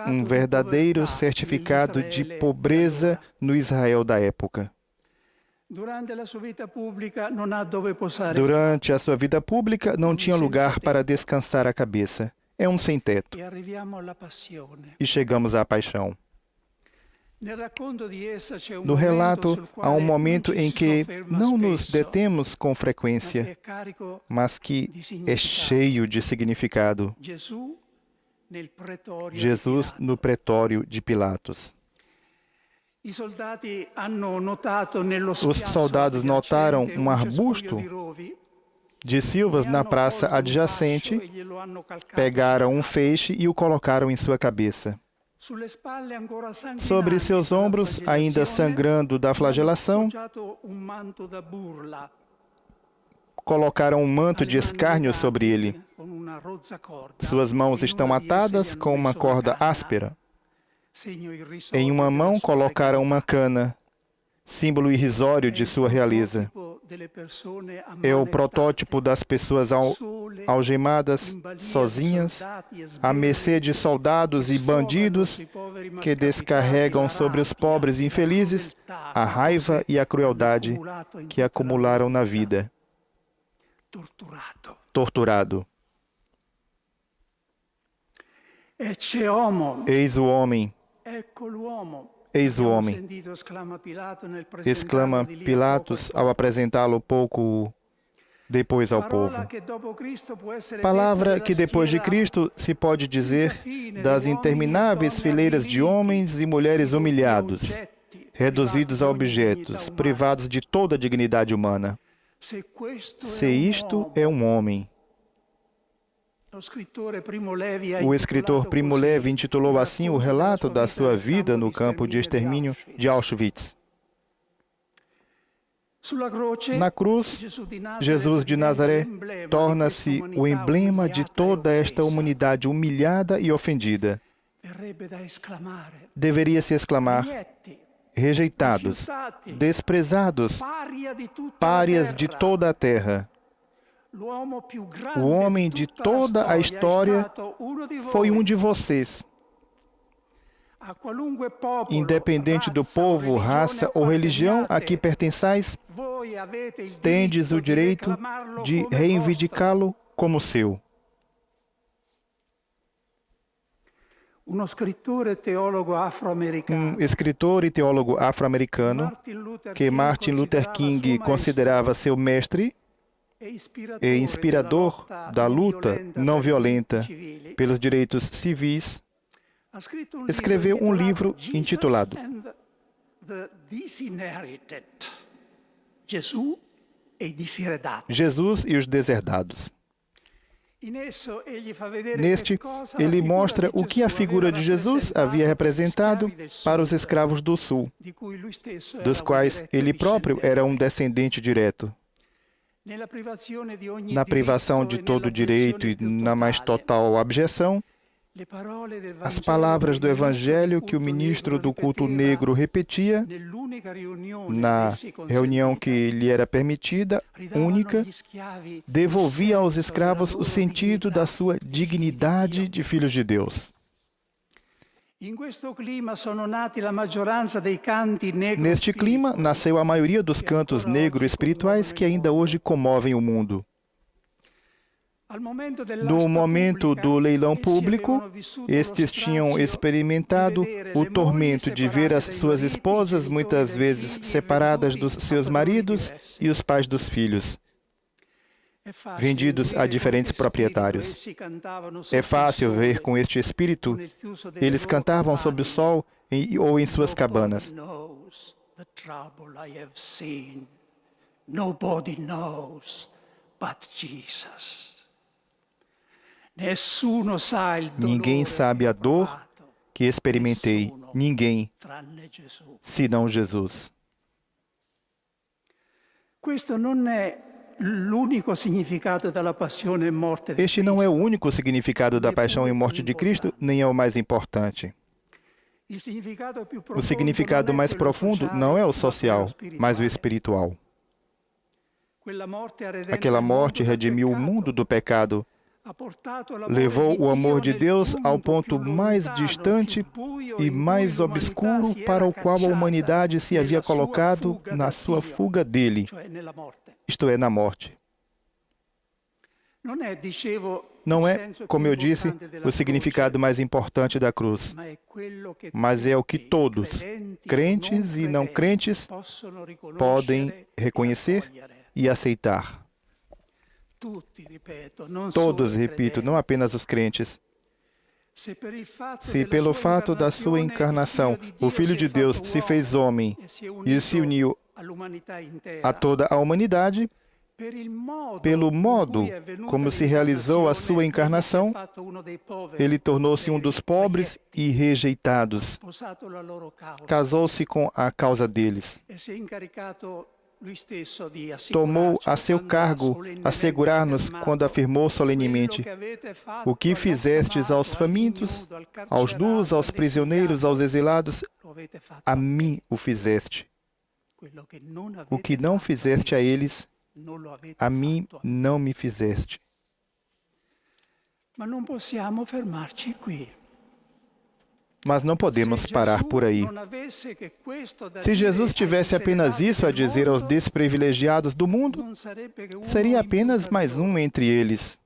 Um verdadeiro certificado de pobreza no Israel da época. Durante a sua vida pública, não tinha lugar para descansar a cabeça. É um sem-teto. E chegamos à paixão. No relato, há um momento em que não nos detemos com frequência, mas que é cheio de significado. Jesus no pretório de Pilatos. Os soldados notaram um arbusto de silvas na praça adjacente, pegaram um feixe e o colocaram em sua cabeça. Sobre seus ombros, ainda sangrando da flagelação, colocaram um manto de escárnio sobre ele. Suas mãos estão atadas com uma corda áspera. Em uma mão colocaram uma cana, símbolo irrisório de sua realeza. É o protótipo das pessoas algemadas, sozinhas, à mercê de soldados e bandidos que descarregam sobre os pobres e infelizes a raiva e a crueldade que acumularam na vida. Torturado. Eis o homem. Eis o homem, exclama Pilatos ao apresentá-lo pouco depois ao povo. Palavra que depois de Cristo se pode dizer das intermináveis fileiras de homens e mulheres humilhados, reduzidos a objetos, privados de toda a dignidade humana. Se isto é um homem. O escritor Primo Levi intitulou assim o relato da sua vida no campo de extermínio de Auschwitz. Na cruz, Jesus de Nazaré torna-se o emblema de toda esta humanidade humilhada e ofendida. Deveria-se exclamar: rejeitados, desprezados, párias de toda a terra. O homem de toda a história foi um de vocês. Independente do povo, raça ou religião a que pertençais, tendes o direito de reivindicá-lo como seu. Um escritor e teólogo afro-americano, que Martin Luther King considerava seu mestre, e inspirador da luta não violenta pelos direitos civis, escreveu um livro intitulado Jesus e os Deserdados. Neste, ele mostra o que a figura de Jesus havia representado para os escravos do Sul, dos quais ele próprio era um descendente direto. Na privação de todo direito e na mais total abjeção, as palavras do Evangelho que o ministro do culto negro repetia na reunião que lhe era permitida, única, devolvia aos escravos o sentido da sua dignidade de filhos de Deus. Neste clima, nasceu a maioria dos cantos negro-espirituais que ainda hoje comovem o mundo. No momento do leilão público, estes tinham experimentado o tormento de ver as suas esposas muitas vezes separadas dos seus maridos e os pais dos filhos, vendidos a diferentes proprietários. É fácil ver com este espírito, eles cantavam sob o sol ou em suas cabanas. Ninguém sabe a dor que experimentei, ninguém, senão Jesus. Este não é o único significado da paixão e morte de Cristo, nem é o mais importante. O significado mais profundo não é o social, mas o espiritual. Aquela morte redimiu o mundo do pecado, levou o amor de Deus ao ponto mais distante e mais obscuro para o qual a humanidade se havia colocado na sua fuga dele, isto é, na morte. Não é, como eu disse, o significado mais importante da cruz, mas é o que todos, crentes e não crentes, podem reconhecer e aceitar. Todos, repito, não apenas os crentes. Se pelo fato da sua encarnação o Filho de Deus se fez homem e se uniu a toda a humanidade, pelo modo como se realizou a sua encarnação, ele tornou-se um dos pobres e rejeitados, casou-se com a causa deles. Tomou a seu cargo assegurar-nos quando afirmou solenemente: o que fizestes aos famintos, aos nus, aos prisioneiros, aos exilados, a mim o fizeste. O que não fizeste a eles, a mim não me fizeste. Mas não podemos parar por aí. Se Jesus tivesse apenas isso a dizer aos desprivilegiados do mundo, seria apenas mais um entre eles,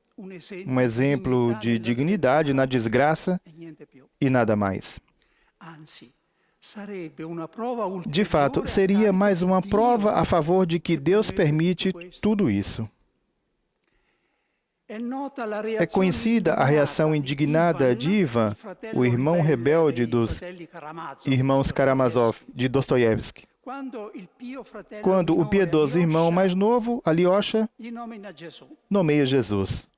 um exemplo de dignidade na desgraça e nada mais. De fato, seria mais uma prova a favor de que Deus permite tudo isso. É conhecida a reação indignada de Ivan, o irmão rebelde dos irmãos Karamazov, de Dostoiévski, quando o piedoso irmão mais novo, Alyosha, nomeia Jesus.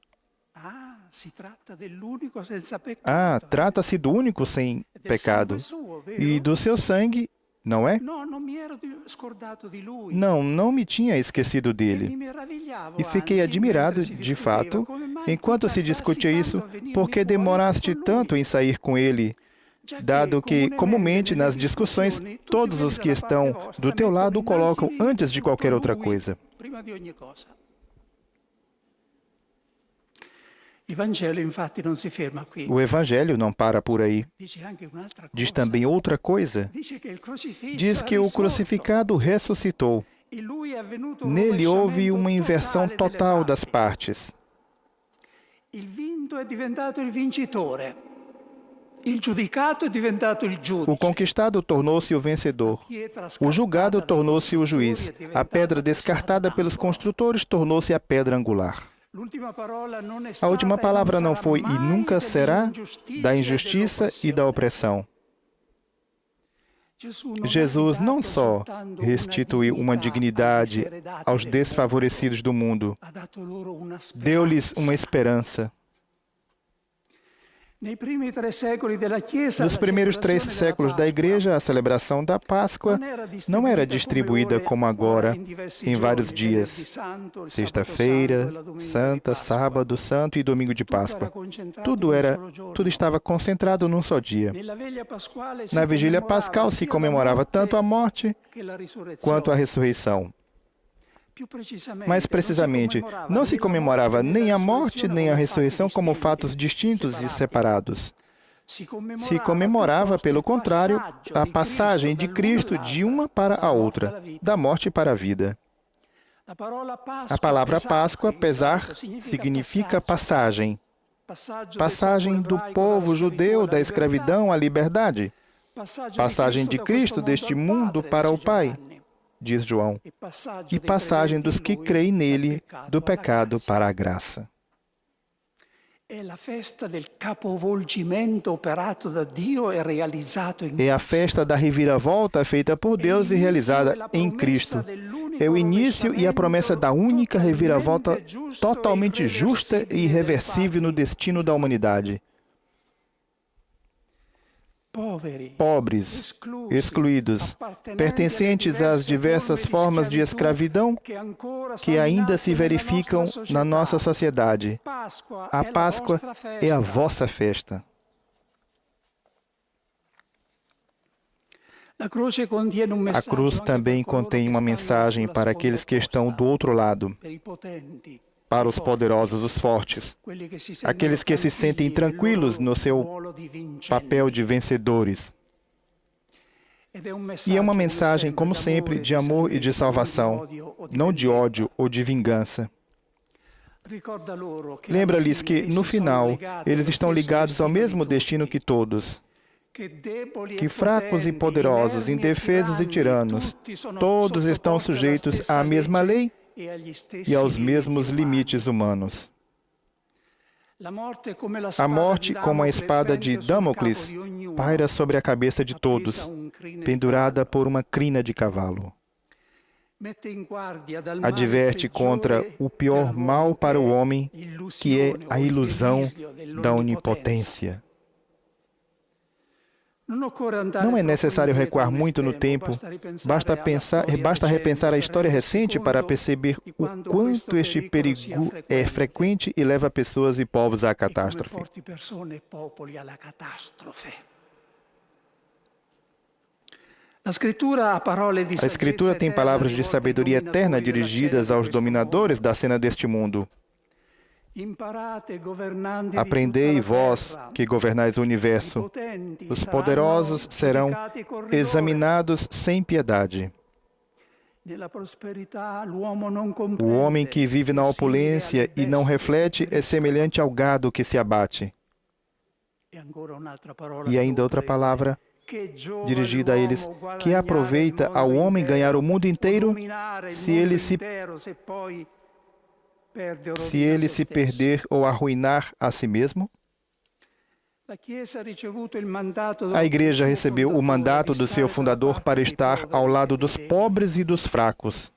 Trata-se do único sem pecado e do seu sangue, não é? Não me tinha esquecido dele. E fiquei admirado, de fato, enquanto se discutia isso, por que demoraste tanto em sair com ele, dado que, comumente, nas discussões, todos os que estão do teu lado o colocam antes de qualquer outra coisa. O Evangelho não para por aí. Diz também outra coisa. Diz que o crucificado ressuscitou. Nele houve uma inversão total das partes. O conquistado tornou-se o vencedor. O julgado tornou-se o juiz. A pedra descartada pelos construtores tornou-se a pedra angular. A última palavra não foi e nunca será da injustiça e da opressão. Jesus não só restituiu uma dignidade aos desfavorecidos do mundo, deu-lhes uma esperança. Nos primeiros 3 séculos da Igreja, a celebração da Páscoa não era distribuída como agora, em vários dias. Sexta-feira, Santa, Sábado, Santo e Domingo de Páscoa. Tudo estava concentrado num só dia. Na Vigília Pascal se comemorava tanto a morte quanto a ressurreição. Mais precisamente, não se comemorava nem a morte nem a ressurreição como fatos distintos e separados. Se comemorava, pelo contrário, a passagem de Cristo de uma para a outra, da morte para a vida. A palavra Páscoa, pesar, significa passagem. Passagem do povo judeu da escravidão à liberdade. Passagem de Cristo deste mundo para o Pai, diz João, e passagem dos que creem nele do pecado para a graça. É a festa da reviravolta feita por Deus e realizada em Cristo. É o início e a promessa da única reviravolta totalmente justa e irreversível no destino da humanidade. pobres, excluídos, pertencentes às diversas formas de escravidão que ainda se verificam na nossa sociedade. A Páscoa é a vossa festa. A cruz também contém uma mensagem para aqueles que estão do outro lado, para os poderosos, os fortes, aqueles que se sentem tranquilos no seu papel de vencedores. E é uma mensagem, como sempre, de amor e de salvação, não de ódio ou de vingança. Lembra-lhes que, no final, eles estão ligados ao mesmo destino que todos, que fracos e poderosos, indefesos e tiranos, todos estão sujeitos à mesma lei e aos mesmos limites humanos. A morte, como a espada de Damocles, paira sobre a cabeça de todos, pendurada por uma crina de cavalo. Adverte contra o pior mal para o homem, que é a ilusão da onipotência. Não é necessário recuar muito no tempo, basta repensar a história recente para perceber o quanto este perigo é frequente e leva pessoas e povos à catástrofe. A Escritura tem palavras de sabedoria eterna dirigidas aos dominadores da cena deste mundo. Aprendei, vós, que governais o universo. Os poderosos serão examinados sem piedade. O homem que vive na opulência e não reflete é semelhante ao gado que se abate. E ainda outra palavra dirigida a eles: que aproveita ao homem ganhar o mundo inteiro se ele se perder ou arruinar a si mesmo? A Igreja recebeu o mandato do seu fundador para estar ao lado dos pobres e dos fracos,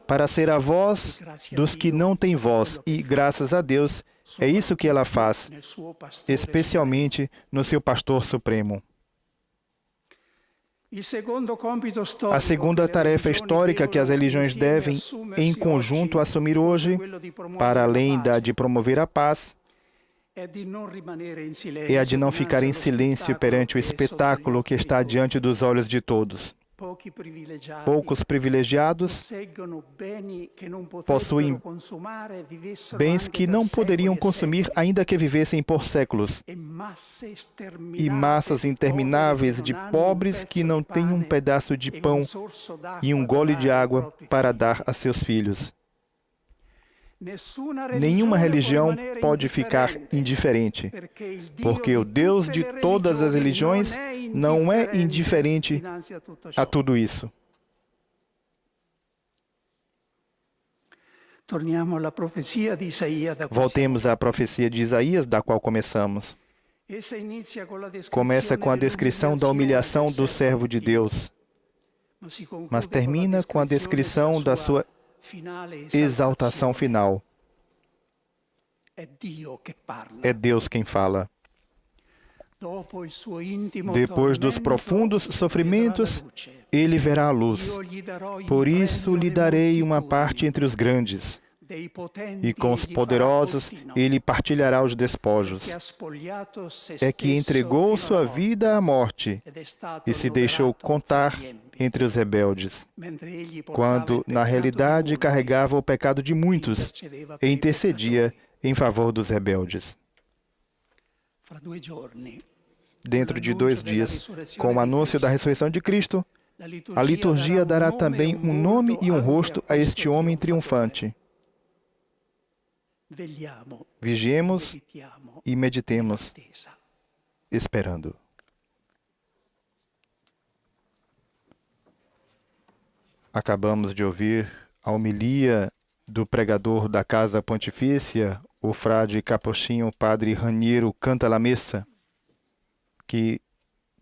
para ser a voz dos que não têm voz, e, graças a Deus, é isso que ela faz, especialmente no seu Pastor Supremo. A segunda tarefa histórica que as religiões devem, em conjunto, assumir hoje, para além da de promover a paz, é a de não ficar em silêncio perante o espetáculo que está diante dos olhos de todos. Poucos privilegiados possuem bens que não poderiam consumir ainda que vivessem por séculos, e massas intermináveis de pobres que não têm um pedaço de pão e um gole de água para dar a seus filhos. Nenhuma religião pode ficar indiferente, porque o Deus de todas as religiões não é indiferente a tudo isso. Voltemos à profecia de Isaías, da qual começamos. Começa com a descrição da humilhação do servo de Deus, mas termina com a descrição da sua exaltação final. É Deus quem fala. Depois dos profundos sofrimentos, ele verá a luz. Por isso lhe darei uma parte entre os grandes, e com os poderosos ele partilhará os despojos. É que entregou sua vida à morte e se deixou contar entre os rebeldes, quando, na realidade, carregava o pecado de muitos e intercedia em favor dos rebeldes. Dentro de 2 dias, com o anúncio da ressurreição de Cristo, a liturgia dará também um nome e um rosto a este homem triunfante. Vigiemos e meditemos, esperando. Acabamos de ouvir a homilia do pregador da Casa Pontifícia, o frade capuchinho Padre Raniero Cantalamessa, que,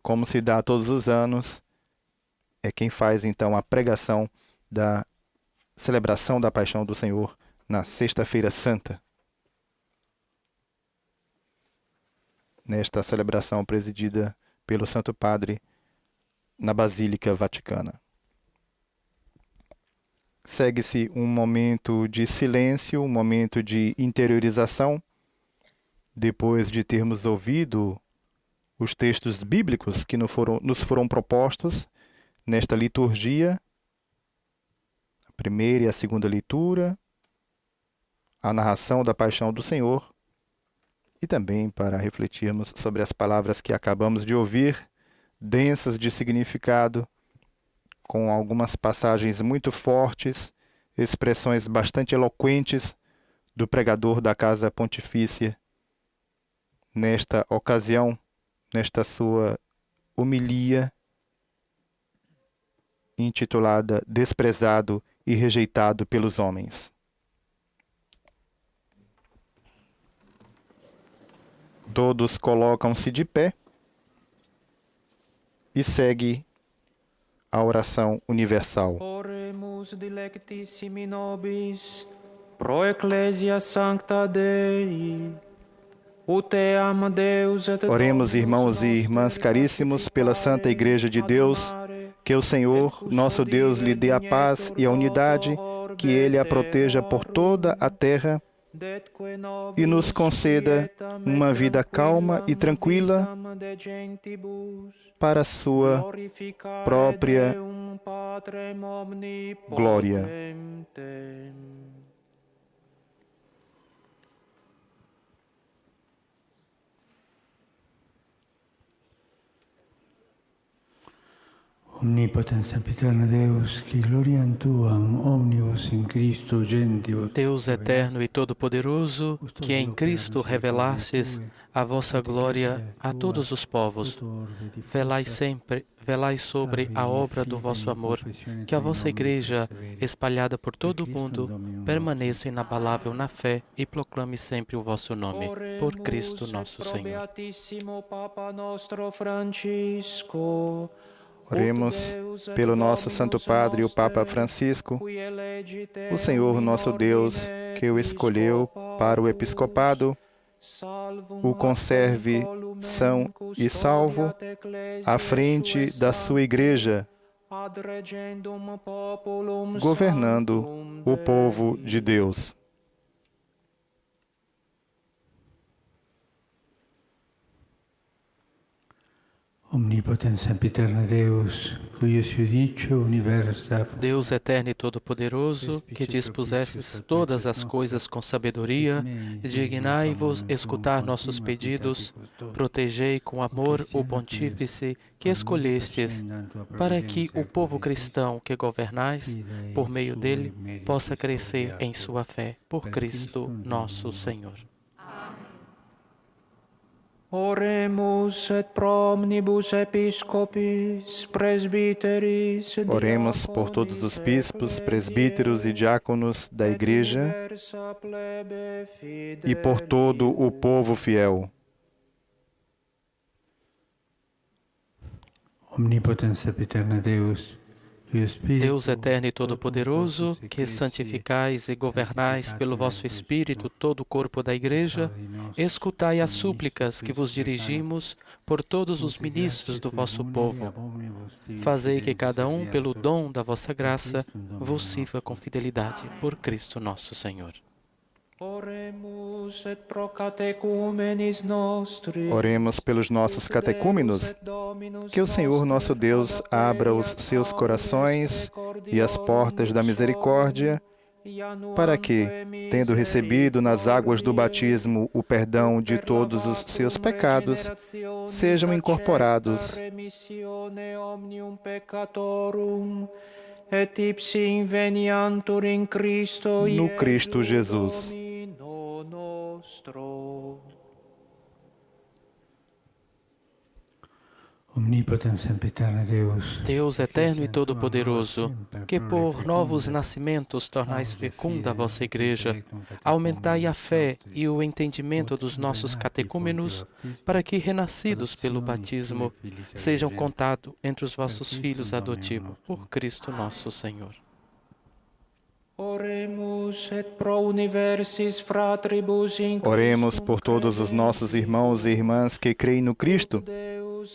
como se dá todos os anos, é quem faz então a pregação da celebração da Paixão do Senhor na Sexta-feira Santa. nesta celebração presidida pelo Santo Padre na Basílica Vaticana. Segue-se um momento de silêncio, um momento de interiorização, depois de termos ouvido os textos bíblicos que nos foram propostos nesta liturgia, a primeira e a segunda leitura, a narração da paixão do Senhor, e também para refletirmos sobre as palavras que acabamos de ouvir, densas de significado, com algumas passagens muito fortes, expressões bastante eloquentes do pregador da Casa Pontifícia, nesta ocasião, nesta sua homilia intitulada Desprezado e Rejeitado pelos Homens. Todos colocam-se de pé e segue a oração universal. Oremus dilectissimi nobis, pro ecclesia sancta Dei. Oremos, irmãos e irmãs caríssimos, pela Santa Igreja de Deus, que o Senhor, nosso Deus, lhe dê a paz e a unidade, que Ele a proteja por toda a terra e nos conceda uma vida calma e tranquila para a sua própria glória. Omnipotens sempiterno Deus, que gloriam tuam omnibus in Christo gentibus. Deus eterno e todo-poderoso, que em Cristo revelastes a vossa glória a todos os povos, velai sobre a obra do vosso amor, que a vossa Igreja, espalhada por todo o mundo, permaneça inabalável na fé e proclame sempre o vosso nome, por Cristo nosso Senhor. Oremos pelo nosso Santo Padre, o Papa Francisco, o Senhor nosso Deus, que o escolheu para o episcopado, o conserve são e salvo à frente da sua Igreja, governando o povo de Deus. Omnipotens sempiterno Deus, cuius iudicio universa. Deus eterno e todo-poderoso, que dispusestes todas as coisas com sabedoria, dignai-vos escutar nossos pedidos, protegei com amor o pontífice que escolhestes, para que o povo cristão que governais, por meio dele, possa crescer em sua fé, por Cristo nosso Senhor. Oremus et pro omnibus episcopis, presbiteris. Oremos por todos os bispos, presbíteros e diáconos da Igreja e por todo o povo fiel. Omnipotens sempiterno Deus, Deus eterno e todo-poderoso, que santificais e governais pelo vosso Espírito todo o corpo da Igreja, escutai as súplicas que vos dirigimos por todos os ministros do vosso povo. Fazei que cada um, pelo dom da vossa graça, vos sirva com fidelidade, por Cristo nosso Senhor. Oremos pelos nossos catecúmenos, que o Senhor nosso Deus abra os seus corações e as portas da misericórdia, para que, tendo recebido nas águas do batismo o perdão de todos os seus pecados, sejam incorporados no Cristo Jesus. Omnipotens sempiterno Deus, Deus eterno e todo-poderoso, que por novos nascimentos tornais fecunda a vossa Igreja, aumentai a fé e o entendimento dos nossos catecúmenos, para que, renascidos pelo batismo, sejam contados entre os vossos filhos adotivos, por Cristo nosso Senhor. Oremos por todos os nossos irmãos e irmãs que creem no Cristo,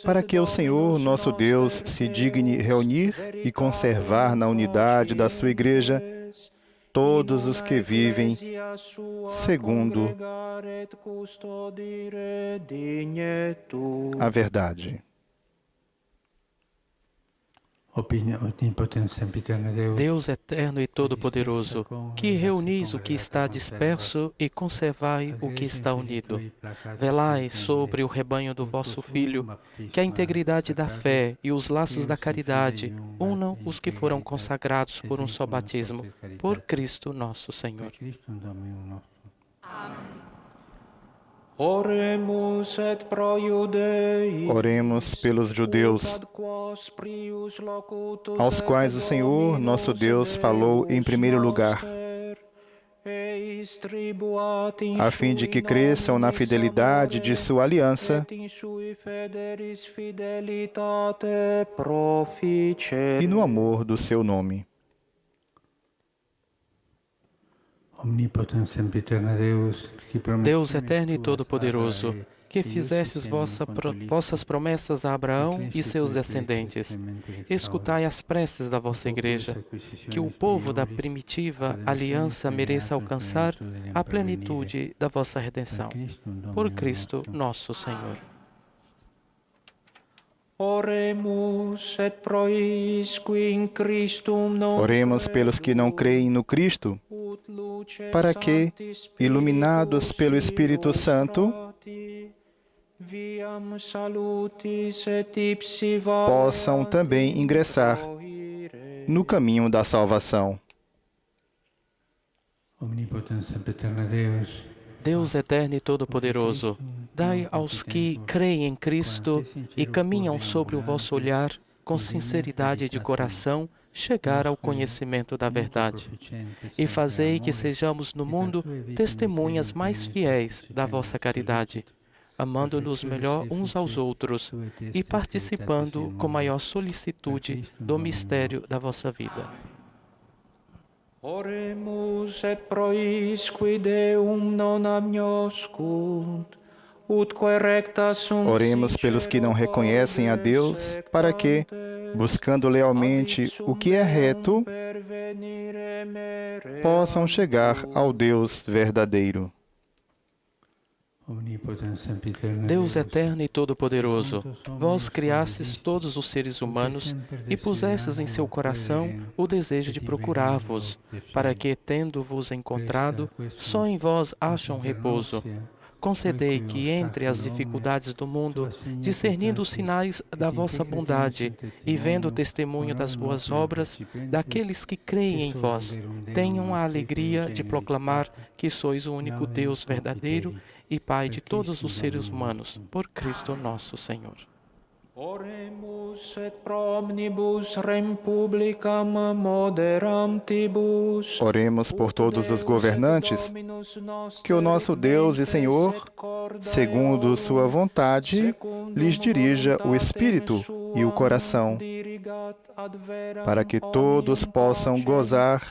para que o Senhor, nosso Deus, se digne reunir e conservar na unidade da sua Igreja todos os que vivem segundo a verdade. Deus eterno e todo-poderoso, que reunis o que está disperso e conservai o que está unido. Velai sobre o rebanho do vosso Filho, que a integridade da fé e os laços da caridade unam os que foram consagrados por um só batismo, por Cristo nosso Senhor. Oremos pelos judeus, aos quais o Senhor, nosso Deus, falou em primeiro lugar, a fim de que cresçam na fidelidade de sua aliança e no amor do seu nome. Deus eterno e todo-poderoso, que fizestes vossas promessas a Abraão e seus descendentes, escutai as preces da vossa Igreja, que o povo da primitiva aliança mereça alcançar a plenitude da vossa redenção. Por Cristo nosso Senhor. Oremos pelos que não creem no Cristo, para que, iluminados pelo Espírito Santo, possam também ingressar no caminho da salvação. Deus eterno e todo-poderoso, dai aos que creem em Cristo e caminham sobre o vosso olhar com sinceridade de coração chegar ao conhecimento da verdade. E fazei que sejamos no mundo testemunhas mais fiéis da vossa caridade, amando-nos melhor uns aos outros e participando com maior solicitude do mistério da vossa vida. Oremus et proisque Deum non agnoscunt, utque recta sunt. Oremos pelos que não reconhecem a Deus, para que, buscando lealmente o que é reto, possam chegar ao Deus verdadeiro. Deus eterno e todo-poderoso, vós criastes todos os seres humanos e pusestes em seu coração o desejo de procurar-vos, para que, tendo-vos encontrado, só em vós acham repouso. Concedei que, entre as dificuldades do mundo, discernindo os sinais da vossa bondade e vendo o testemunho das boas obras daqueles que creem em vós, tenham a alegria de proclamar que sois o único Deus verdadeiro e Pai de todos os seres humanos, por Cristo nosso Senhor. Oremus et pro omnibus rem publicam moderantibus. Oremos por todos os governantes, que o nosso Deus e Senhor, segundo sua vontade, lhes dirija o espírito e o coração, para que todos possam gozar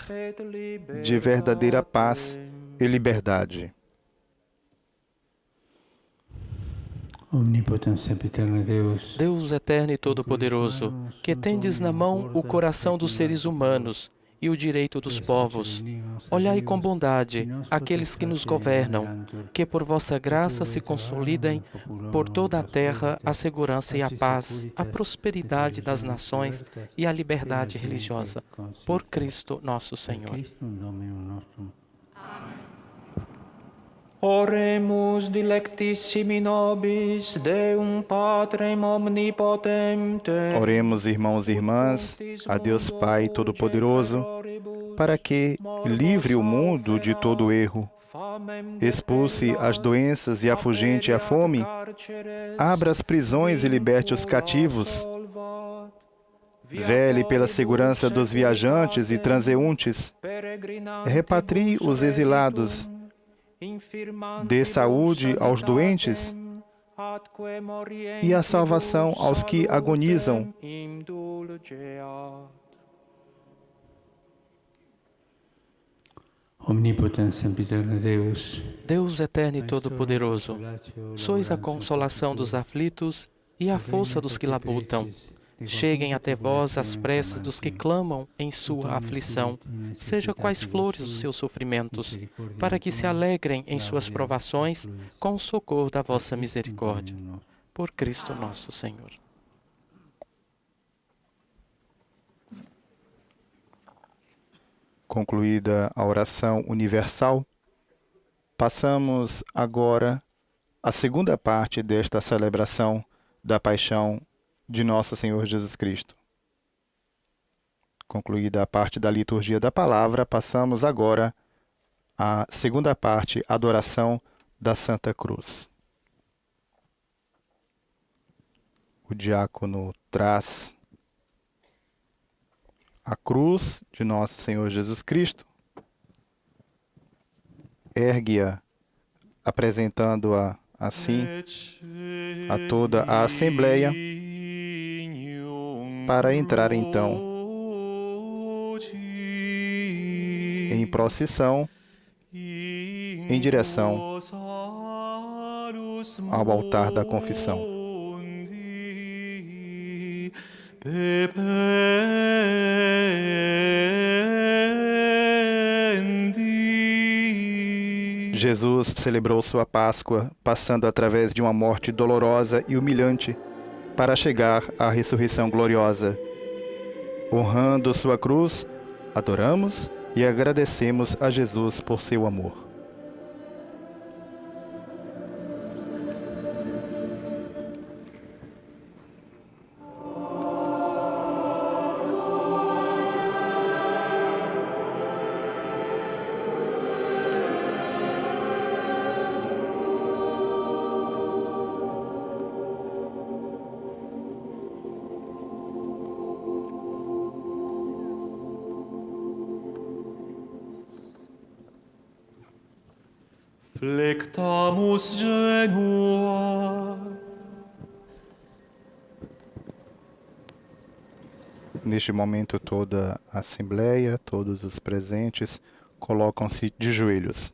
de verdadeira paz e liberdade. Deus eterno e todo-poderoso, que tendes na mão o coração dos seres humanos e o direito dos povos, olhai com bondade aqueles que nos governam, que por vossa graça se consolidem por toda a terra a segurança e a paz, a prosperidade das nações e a liberdade religiosa. Por Cristo nosso Senhor. Oremus dilectissimi nobis Deum Patrem omnipotentem. Oremos, irmãos e irmãs, a Deus Pai Todo-Poderoso, para que livre o mundo de todo erro, expulse as doenças e afugente a fome, abra as prisões e liberte os cativos, vele pela segurança dos viajantes e transeuntes, repatrie os exilados, dê saúde aos doentes e a salvação aos que agonizam. omnipotens sempiterno Deus, Deus eterno e todo-poderoso, sois a consolação dos aflitos e a força dos que labutam. Cheguem até vós as preces dos que clamam em sua aflição, seja quais flores os seus sofrimentos, para que se alegrem em suas provações com o socorro da vossa misericórdia. Por Cristo nosso Senhor. Concluída a oração universal, passamos agora à segunda parte desta celebração da paixão de Nosso Senhor Jesus Cristo. Concluída a parte da liturgia da palavra, passamos agora à segunda parte, adoração da Santa Cruz. O diácono traz a cruz de Nosso Senhor Jesus Cristo, ergue-a, apresentando-a assim a toda a Assembleia, para entrar então em procissão em direção ao altar da confissão. Jesus celebrou sua Páscoa, passando através de uma morte dolorosa e humilhante, para chegar à ressurreição gloriosa. Honrando sua cruz, adoramos e agradecemos a Jesus por seu amor. Flectamus genua. Neste momento, toda a Assembleia, todos os presentes, colocam-se de joelhos.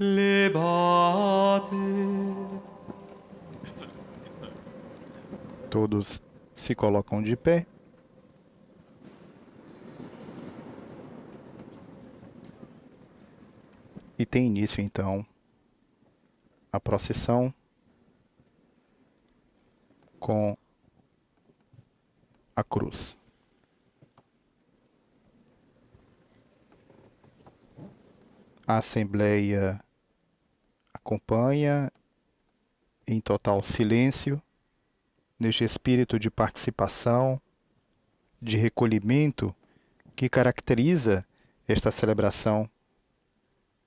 Levate. Todos se colocam de pé. E tem início, então, a procissão com a cruz. A Assembleia acompanha em total silêncio, neste espírito de participação, de recolhimento que caracteriza esta celebração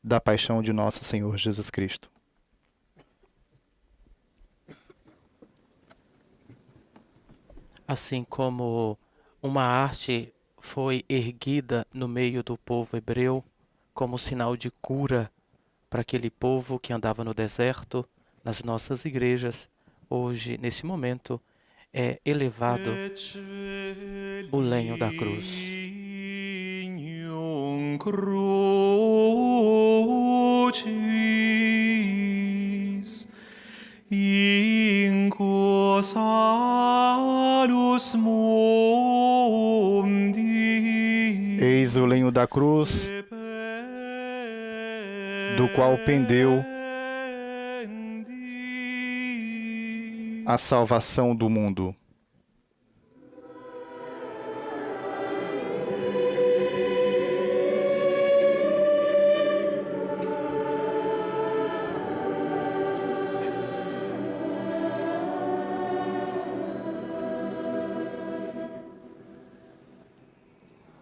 da paixão de Nosso Senhor Jesus Cristo. Assim como uma arte foi erguida no meio do povo hebreu como sinal de cura para aquele povo que andava no deserto, nas nossas igrejas, hoje, nesse momento, é elevado o lenho da cruz. Eis o lenho da cruz, do qual pendeu a salvação do mundo.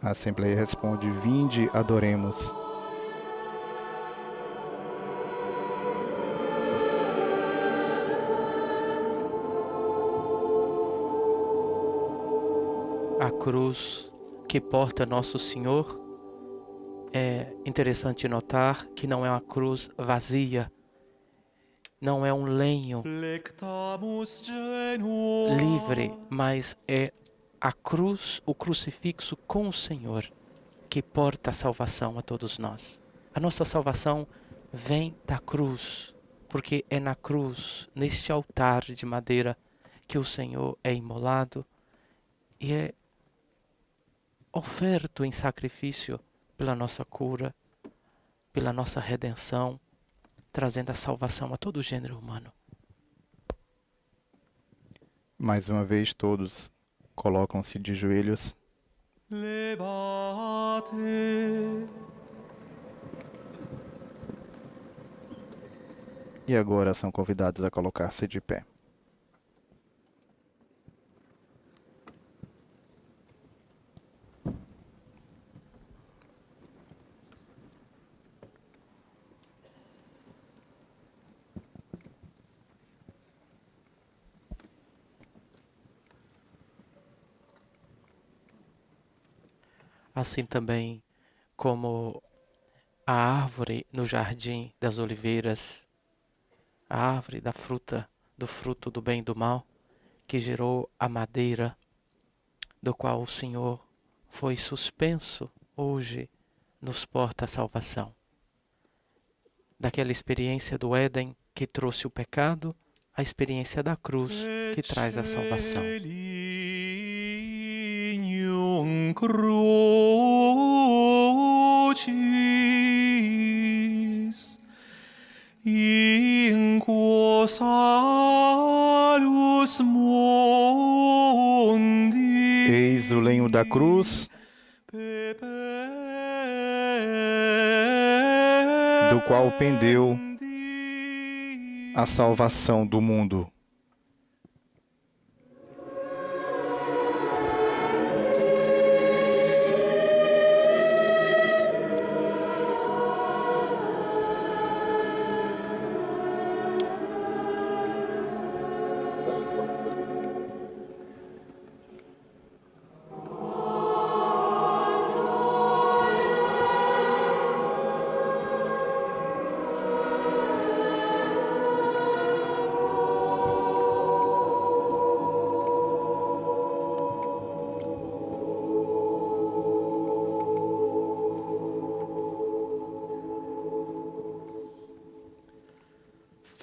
A Assembleia responde: vinde, adoremos. cruz que porta Nosso Senhor, é interessante notar que não é uma cruz vazia, não é um lenho Flectamus genua. livre, mas é a cruz, o crucifixo com o Senhor, que porta a salvação a todos nós. A nossa salvação vem da cruz, porque é na cruz, neste altar de madeira, que o Senhor é imolado e é oferto em sacrifício pela nossa cura, pela nossa redenção, trazendo a salvação a todo o gênero humano. Mais uma vez, todos colocam-se de joelhos. Levate. E agora são convidados a colocar-se de pé. Assim também como a árvore no jardim das oliveiras, a árvore da fruta, do fruto do bem e do mal, que gerou a madeira, do qual o Senhor foi suspenso, hoje nos porta a salvação. Daquela experiência do Éden que trouxe o pecado, a experiência da cruz que traz a salvação. Lignum crucis, in quo salus mundi. Eis o lenho da cruz, do qual pendeu a salvação do mundo.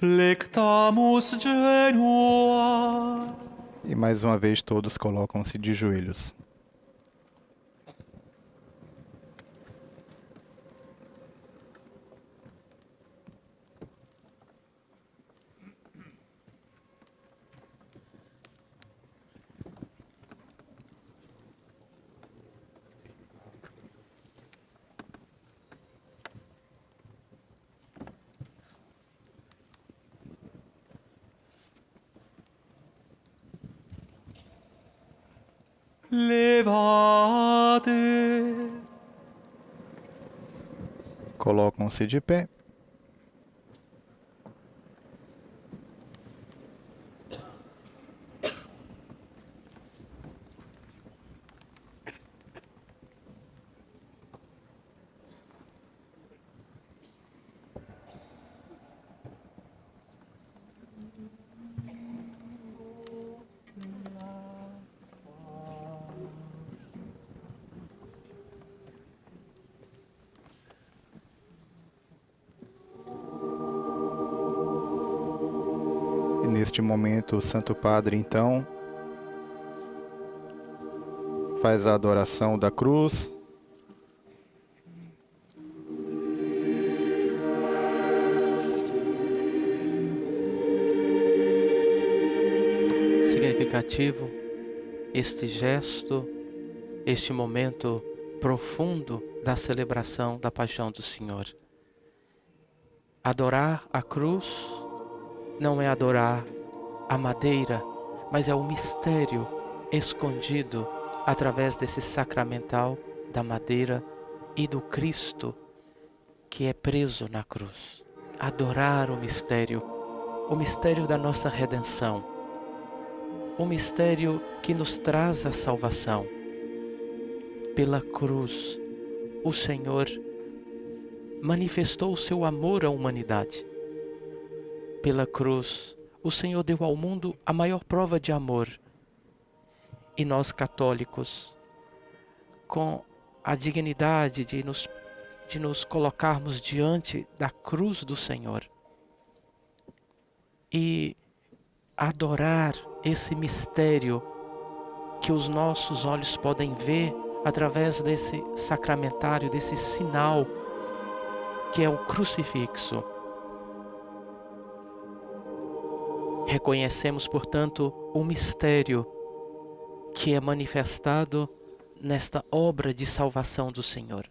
Flectamus genua. E mais uma vez todos colocam-se de joelhos. Levate. Colocam-se de pé. Neste momento, o Santo Padre, então, faz a adoração da cruz. Significativo este gesto, este momento profundo da celebração da paixão do Senhor. Adorar a cruz não é adorar a madeira, mas é o mistério escondido através desse sacramental da madeira e do Cristo que é preso na cruz. Adorar o mistério da nossa redenção, o mistério que nos traz a salvação, pela cruz, o Senhor manifestou o seu amor à humanidade. Pela cruz, o Senhor deu ao mundo a maior prova de amor. E nós, católicos, com a dignidade de nos colocarmos diante da cruz do Senhor e adorar esse mistério que os nossos olhos podem ver através desse sacramentário, desse sinal que é o crucifixo. Reconhecemos, portanto, o mistério que é manifestado nesta obra de salvação do Senhor,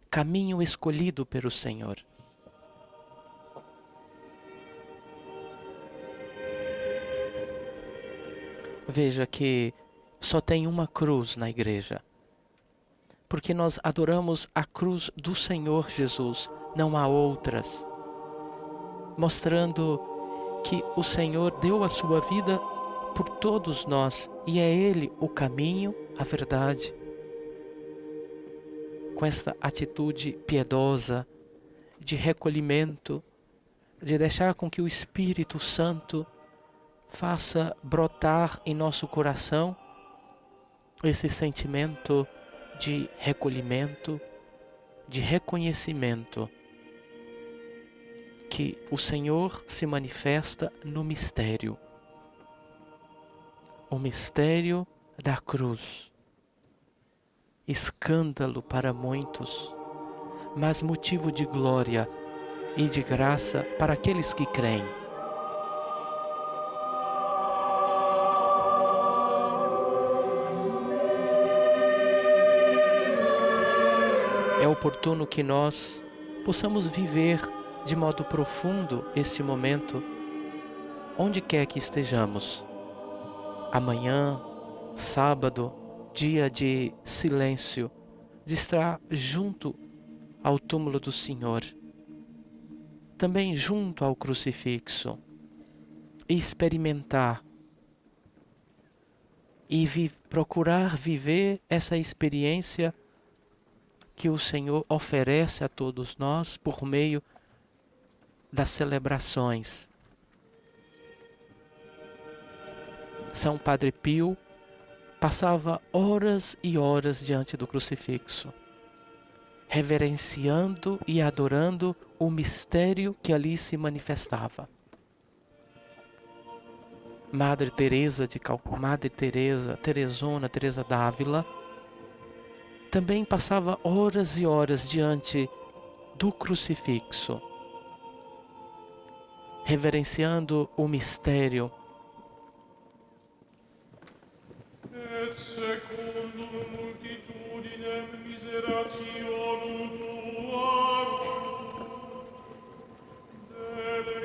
caminho escolhido pelo Senhor. Veja que só tem uma cruz na igreja, porque nós adoramos a cruz do Senhor Jesus, não há outras, mostrando que o Senhor deu a sua vida por todos nós e é Ele o caminho, a verdade. Com esta atitude piedosa, de recolhimento, de deixar com que o Espírito Santo faça brotar em nosso coração esse sentimento de recolhimento, de reconhecimento, que o Senhor se manifesta no mistério. O mistério da cruz. Escândalo para muitos, mas motivo de glória e de graça para aqueles que creem. É oportuno que nós possamos viver de modo profundo este momento, onde quer que estejamos. Amanhã, sábado, dia de silêncio, de estar junto ao túmulo do Senhor, também junto ao crucifixo, e experimentar e procurar viver essa experiência que o Senhor oferece a todos nós por meio das celebrações. São Padre Pio passava horas e horas diante do crucifixo, reverenciando e adorando o mistério que ali se manifestava. Madre Teresa de Teresona, Teresa d'Ávila, também passava horas e horas diante do crucifixo, reverenciando o mistério.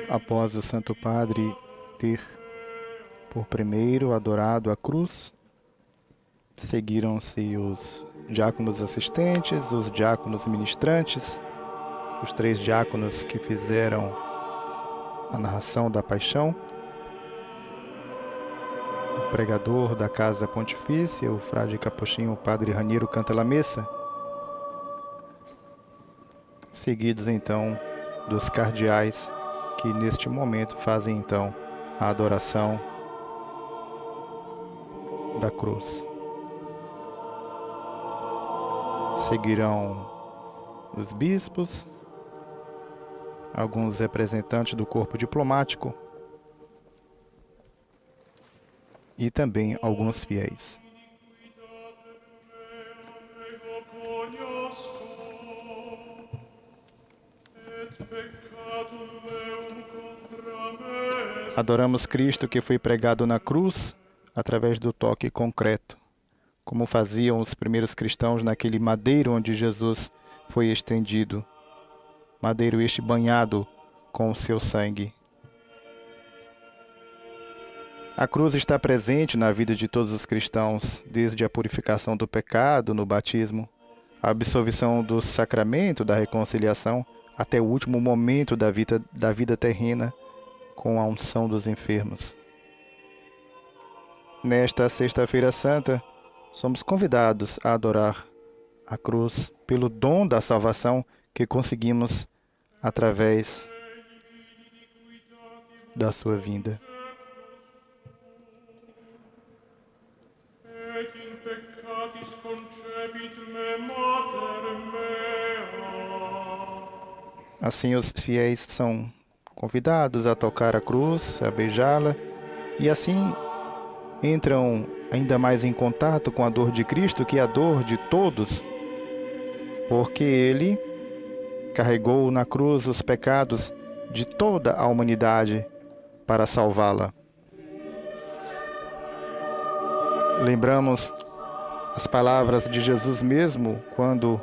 Após o Santo Padre ter por primeiro adorado a cruz, seguiram-se os diáconos assistentes, os diáconos ministrantes, os 3 diáconos que fizeram a narração da paixão, o pregador da Casa Pontifícia, o frade capuchinho, o Padre Raniero Cantalamessa, seguidos então dos cardeais que neste momento fazem então a adoração da cruz. Seguirão os bispos, alguns representantes do corpo diplomático e também alguns fiéis. Adoramos Cristo que foi pregado na cruz através do toque concreto, como faziam os primeiros cristãos naquele madeiro onde Jesus foi estendido, madeiro este banhado com o seu sangue. A cruz está presente na vida de todos os cristãos, desde a purificação do pecado no batismo, a absolvição do sacramento da reconciliação, até o último momento da vida terrena, com a unção dos enfermos. Nesta Sexta-feira Santa, somos convidados a adorar a cruz, pelo dom da salvação que conseguimos através da sua vinda. Assim, os fiéis são convidados a tocar a cruz, a beijá-la, e assim entram ainda mais em contato com a dor de Cristo, que é a dor de todos, porque Ele carregou na cruz os pecados de toda a humanidade para salvá-la. Lembramos as palavras de Jesus mesmo, quando,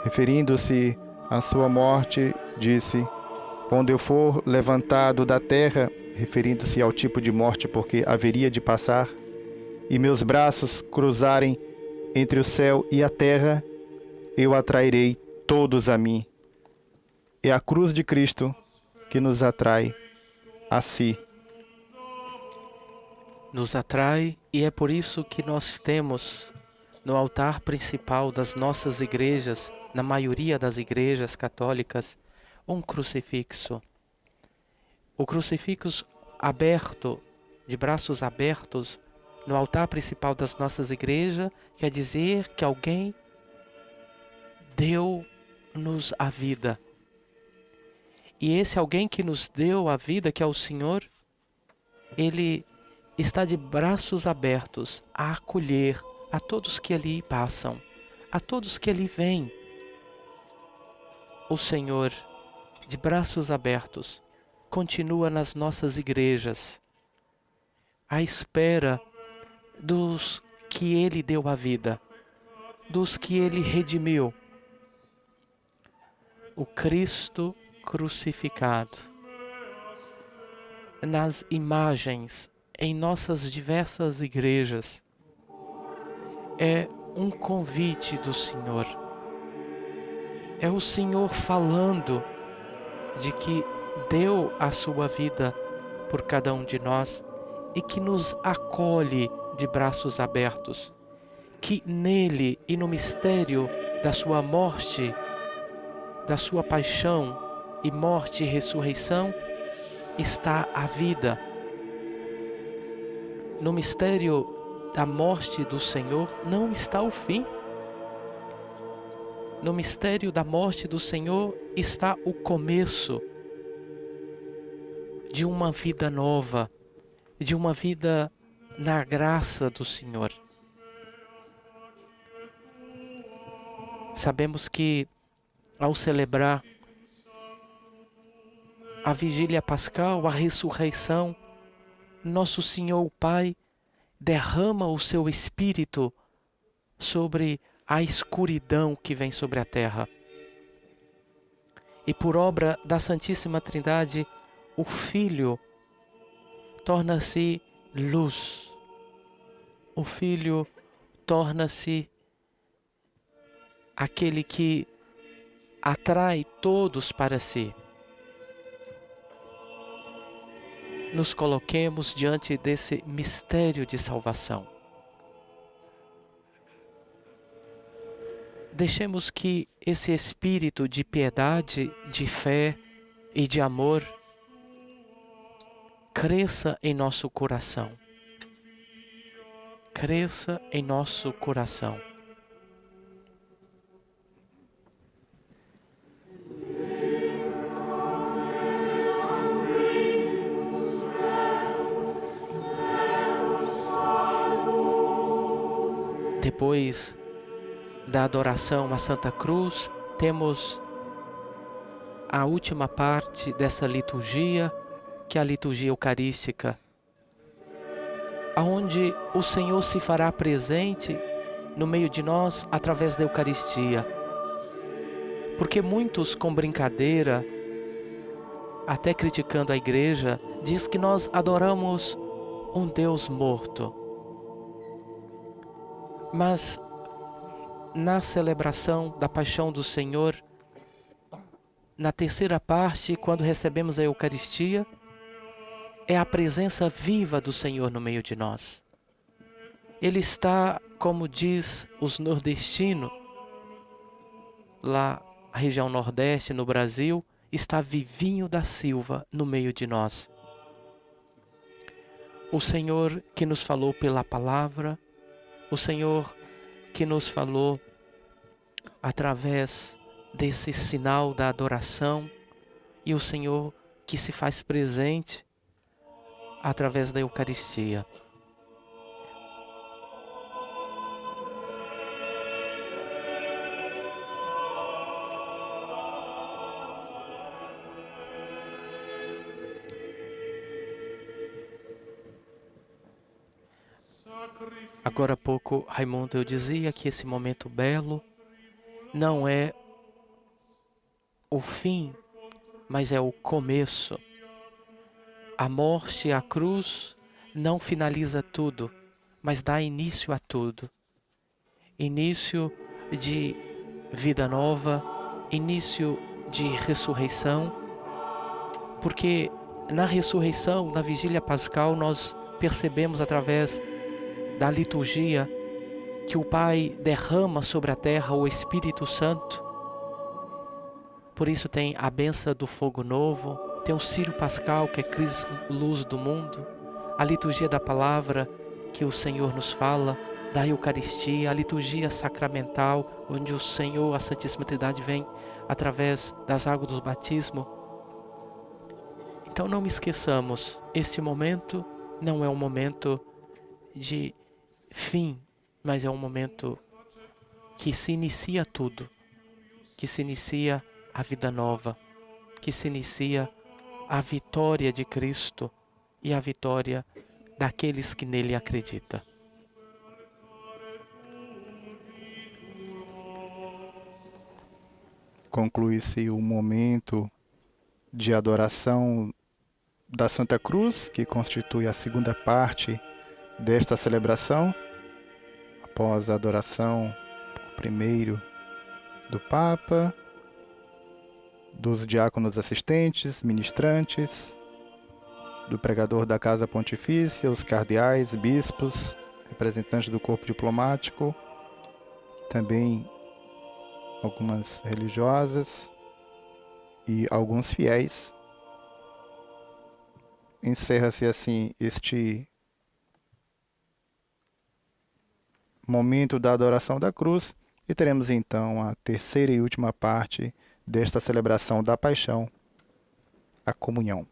referindo-se à sua morte, disse: quando eu for levantado da terra, referindo-se ao tipo de morte porque haveria de passar, e meus braços cruzarem entre o céu e a terra, eu atrairei todos a mim. É a cruz de Cristo que nos atrai a si. Nos atrai, e é por isso que nós temos no altar principal das nossas igrejas, na maioria das igrejas católicas, um crucifixo. O crucifixo aberto, de braços abertos, no altar principal das nossas igrejas, quer dizer que alguém deu-nos a vida. E esse alguém que nos deu a vida, que é o Senhor, Ele está de braços abertos a acolher a todos que ali passam, a todos que ali vêm. O Senhor, de braços abertos, continua nas nossas igrejas, à espera dos que Ele deu a vida, dos que Ele redimiu. O Cristo crucificado. Nas imagens, em nossas diversas igrejas, é um convite do Senhor. É o Senhor falando de que deu a sua vida por cada um de nós e que nos acolhe de braços abertos, que nele e no mistério da sua morte, da sua paixão e morte e ressurreição está a vida. No mistério da morte do Senhor não está o fim. No mistério da morte do Senhor está o começo de uma vida nova, de uma vida na graça do Senhor. Sabemos que ao celebrar a vigília pascal, a ressurreição, nosso Senhor o Pai derrama o seu Espírito sobre a escuridão que vem sobre a terra. E por obra da Santíssima Trindade, o Filho torna-se luz. O Filho torna-se aquele que atrai todos para si. Nos coloquemos diante desse mistério de salvação. Deixemos que esse espírito de piedade, de fé e de amor cresça em nosso coração. Cresça em nosso coração. Depois da adoração à Santa Cruz, temos a última parte dessa liturgia, que é a liturgia eucarística, onde o Senhor se fará presente no meio de nós através da Eucaristia. Porque muitos, com brincadeira, até criticando a igreja, diz que nós adoramos um Deus morto. Mas na celebração da paixão do Senhor, na terceira parte, quando recebemos a Eucaristia, é a presença viva do Senhor no meio de nós. Ele está, como diz os nordestinos, lá na região Nordeste, no Brasil, está Vivinho da Silva no meio de nós. O Senhor que nos falou pela palavra, o Senhor que nos falou através desse sinal da adoração, e o Senhor que se faz presente através da Eucaristia. Agora há pouco, Raimundo, eu dizia que esse momento belo não é o fim, mas é o começo. A morte, a cruz, não finaliza tudo, mas dá início a tudo. Início de vida nova, início de ressurreição, porque na ressurreição, na vigília pascal, nós percebemos através da liturgia que o Pai derrama sobre a terra o Espírito Santo. Por isso tem a bênção do fogo novo, tem o Círio Pascal, que é Cristo, luz do mundo, a liturgia da palavra que o Senhor nos fala, da Eucaristia, a liturgia sacramental, onde o Senhor, a Santíssima Trindade, vem através das águas do batismo. Então não me esqueçamos, este momento não é um momento de fim, mas é um momento que se inicia tudo, que se inicia a vida nova, que se inicia a vitória de Cristo e a vitória daqueles que nele acreditam. Conclui-se o momento de adoração da Santa Cruz, que constitui a segunda parte desta celebração. Após a adoração primeiro do Papa, dos diáconos assistentes, ministrantes, do pregador da Casa Pontifícia, os cardeais, bispos, representantes do corpo diplomático, também algumas religiosas e alguns fiéis. Encerra-se assim este momento da adoração da cruz e teremos então a terceira e última parte desta celebração da paixão, a comunhão.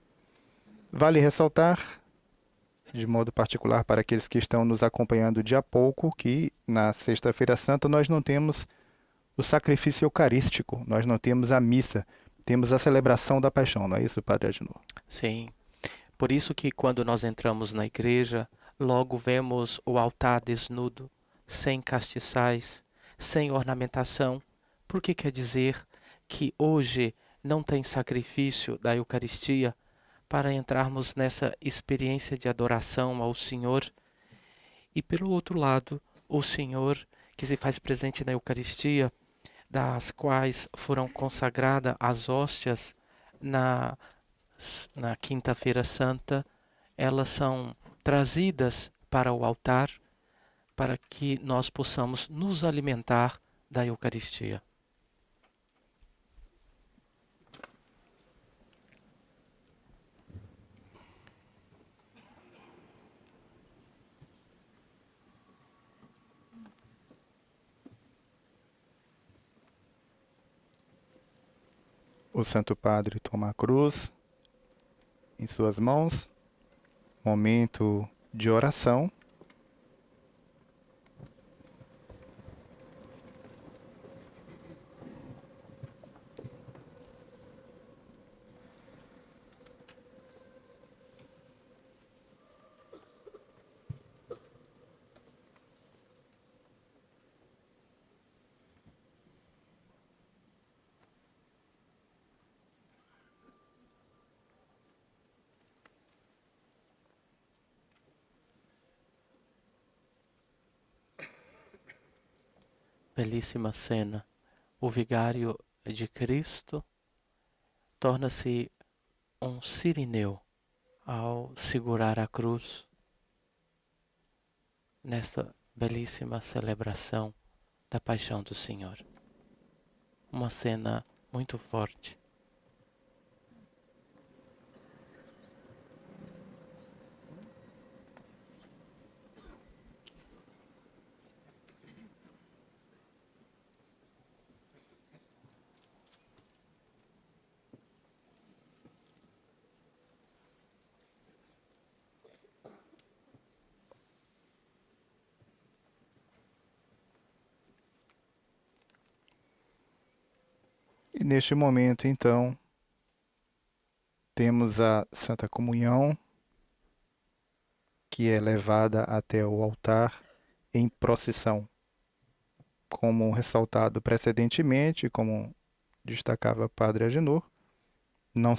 Vale ressaltar, de modo particular para aqueles que estão nos acompanhando de há pouco, que na Sexta-feira Santa nós não temos o sacrifício eucarístico, nós não temos a missa, temos a celebração da paixão, não é isso, Padre Agenor? Sim, por isso que quando nós entramos na igreja, logo vemos o altar desnudo, sem castiçais, sem ornamentação, porque quer dizer que hoje não tem sacrifício da Eucaristia para entrarmos nessa experiência de adoração ao Senhor. E pelo outro lado, o Senhor que se faz presente na Eucaristia, das quais foram consagradas as hóstias na Quinta-feira Santa, elas são trazidas para o altar para que nós possamos nos alimentar da Eucaristia. O Santo Padre toma a cruz em suas mãos, momento de oração. Belíssima cena. O vigário de Cristo torna-se um sirineu ao segurar a cruz nesta belíssima celebração da paixão do Senhor. uma cena muito forte. E neste momento, então, temos a Santa Comunhão, que é levada até o altar em procissão, como ressaltado precedentemente, como destacava Padre Agenor, não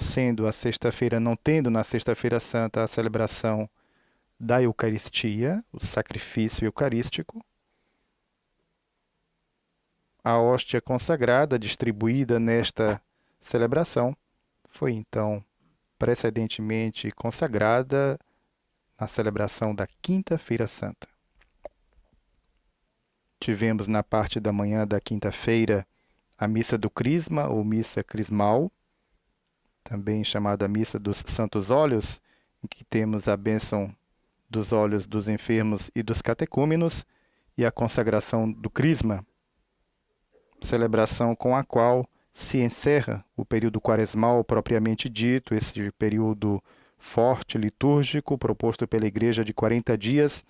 tendo na Sexta-feira Santa a celebração da Eucaristia, o sacrifício eucarístico, a hóstia consagrada, distribuída nesta celebração, foi então precedentemente consagrada na celebração da Quinta-feira Santa. Tivemos na parte da manhã da quinta-feira a Missa do Crisma, ou Missa Crismal, também chamada Missa dos Santos Óleos, em que temos a bênção dos óleos dos enfermos e dos catecúmenos e a consagração do Crisma, celebração com a qual se encerra o período quaresmal propriamente dito, esse período forte, litúrgico, proposto pela Igreja de 40 dias,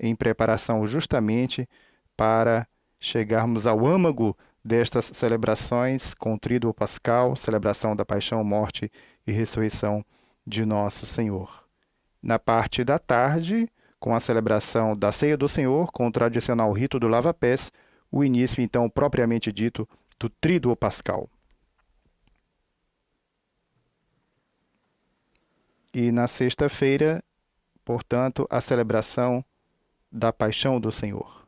em preparação justamente para chegarmos ao âmago destas celebrações com o Tríduo Pascal, celebração da paixão, morte e ressurreição de nosso Senhor. Na parte da tarde, com a celebração da Ceia do Senhor, com o tradicional rito do lava-pés, o início, então, propriamente dito, do Tríduo Pascal. E na sexta-feira, portanto, a celebração da Paixão do Senhor.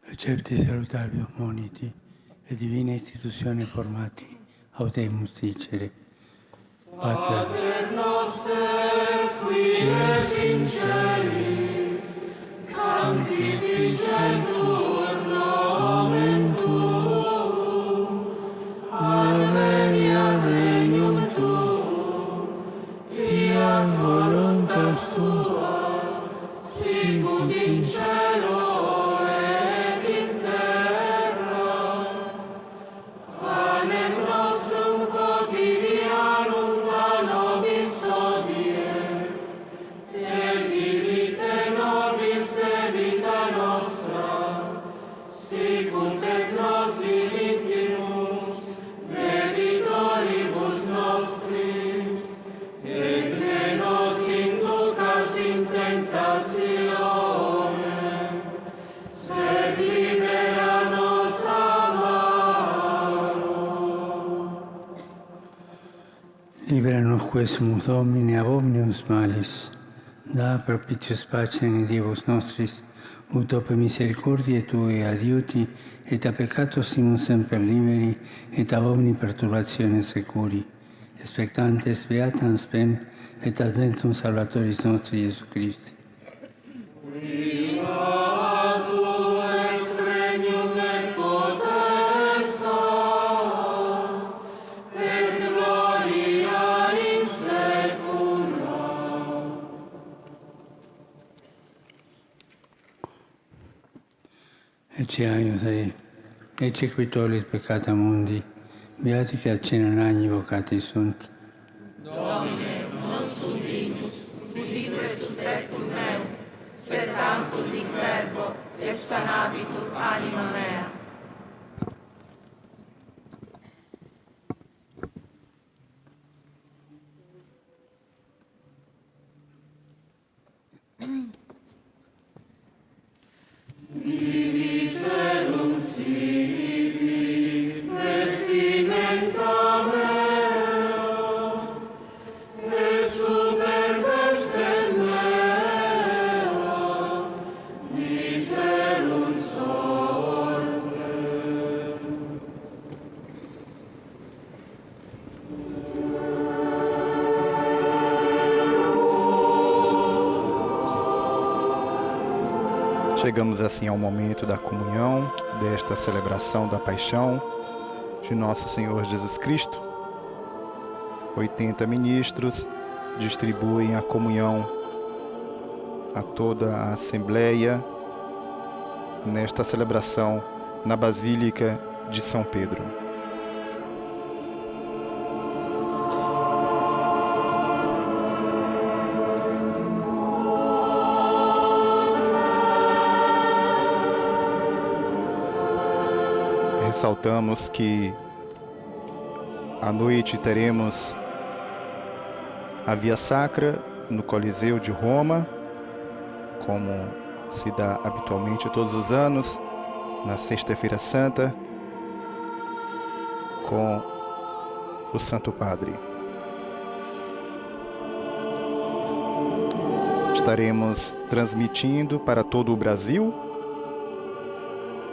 Precepti salutavium moniti e divina istituzione formati, audemus dicere. Pater noster, qui es in celis, sanctificetur nomen tuum, adveniat regnum tuum, fiat voluntas tua, sicut in cielo et in terra. Panem nostrum quotidianum da nobis hodie, et dimitte nobis debita nostra, sicut et nos dimittimus debitoribus nostris, et ne nos inducas in tentationem, sed libera nos a malo. Libera-nos quesumus Domine ab omnibus malis, da propitius pacem in Dievus nostris, ut opere misericordiae Tue adiuti, et a peccatos simus semper liberi, et ab omni perturbatione securi, expectantes beatam spem, et adventum salvatoris nostri Iesu Christi. Primatum est regnum et potestas, et gloria in saecula. Ecce agnus Dei, ecce qui tollit peccata mundi, beati che accenano agni vocati sunt. Domine, non subimus, udit resurrectum meum, sed tantum dic verbo, et sanabitur anima mea. chegamos assim ao momento da comunhão, desta celebração da paixão de Nosso Senhor Jesus Cristo. 80 ministros distribuem a comunhão a toda a Assembleia nesta celebração na Basílica de São Pedro. Ressaltamos que à noite teremos a Via Sacra no Coliseu de Roma, como se dá habitualmente todos os anos, na Sexta-feira Santa, com o Santo Padre. Estaremos transmitindo para todo o Brasil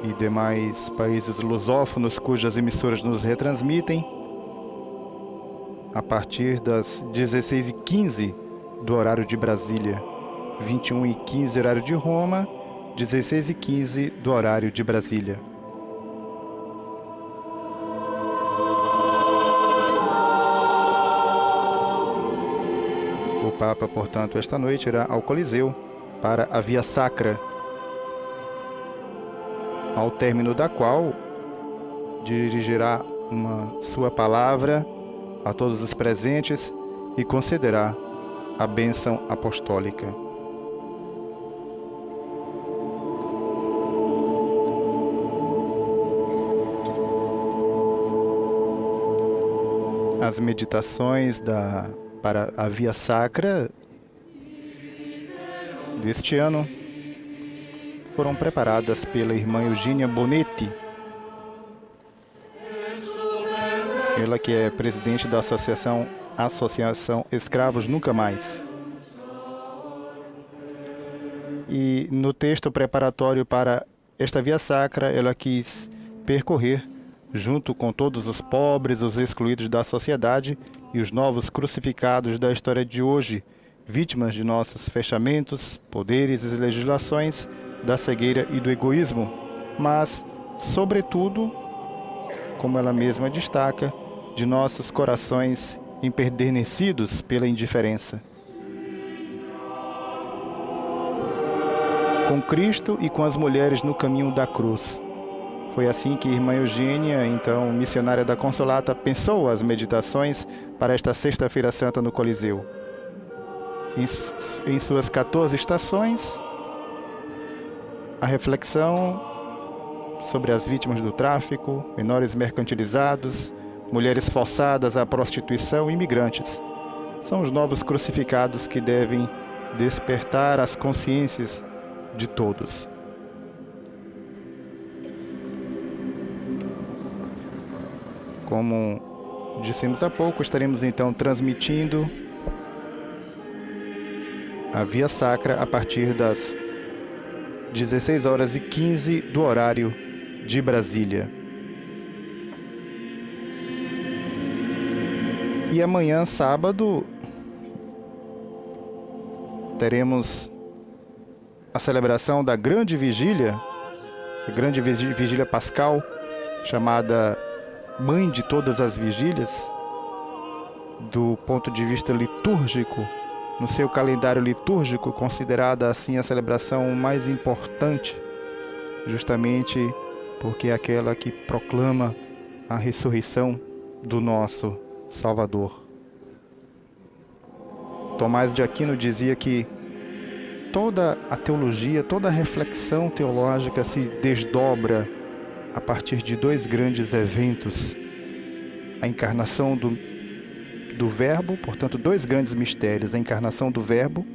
e demais países lusófonos cujas emissoras nos retransmitem a partir das 16h15 do horário de Brasília, 21h15 horário de Roma, 16h15 do horário de Brasília. O Papa, portanto, esta noite irá ao Coliseu para a Via Sacra, ao término da qual dirigirá uma sua palavra a todos os presentes e concederá a bênção apostólica. As meditações para a Via Sacra deste ano foram preparadas pela irmã Eugênia Bonetti, ela que é presidente da Associação Escravos Nunca Mais. E no texto preparatório para esta Via Sacra, ela quis percorrer, junto com todos os pobres, os excluídos da sociedade e os novos crucificados da história de hoje, vítimas de nossos fechamentos, poderes e legislações, da cegueira e do egoísmo, mas, sobretudo, como ela mesma destaca, de nossos corações empedernecidos pela indiferença. Com Cristo e com as mulheres no caminho da cruz. Foi assim que a irmã Eugênia, então missionária da Consolata, pensou as meditações para esta Sexta-feira Santa no Coliseu. Em suas 14 estações, a reflexão sobre as vítimas do tráfico, menores mercantilizados, mulheres forçadas à prostituição e imigrantes. São os novos crucificados que devem despertar as consciências de todos. Como dissemos há pouco, estaremos então transmitindo a Via Sacra a partir das 16h15 do horário de Brasília. E amanhã, sábado, teremos a celebração da grande vigília, a grande vigília pascal, chamada Mãe de todas as vigílias, do ponto de vista litúrgico, no seu calendário litúrgico, considerada assim a celebração mais importante, justamente porque é aquela que proclama a ressurreição do nosso Salvador. Tomás de Aquino dizia que toda a teologia, toda a reflexão teológica se desdobra a partir de dois grandes eventos: a encarnação do Verbo, portanto, dois grandes mistérios: a encarnação do Verbo,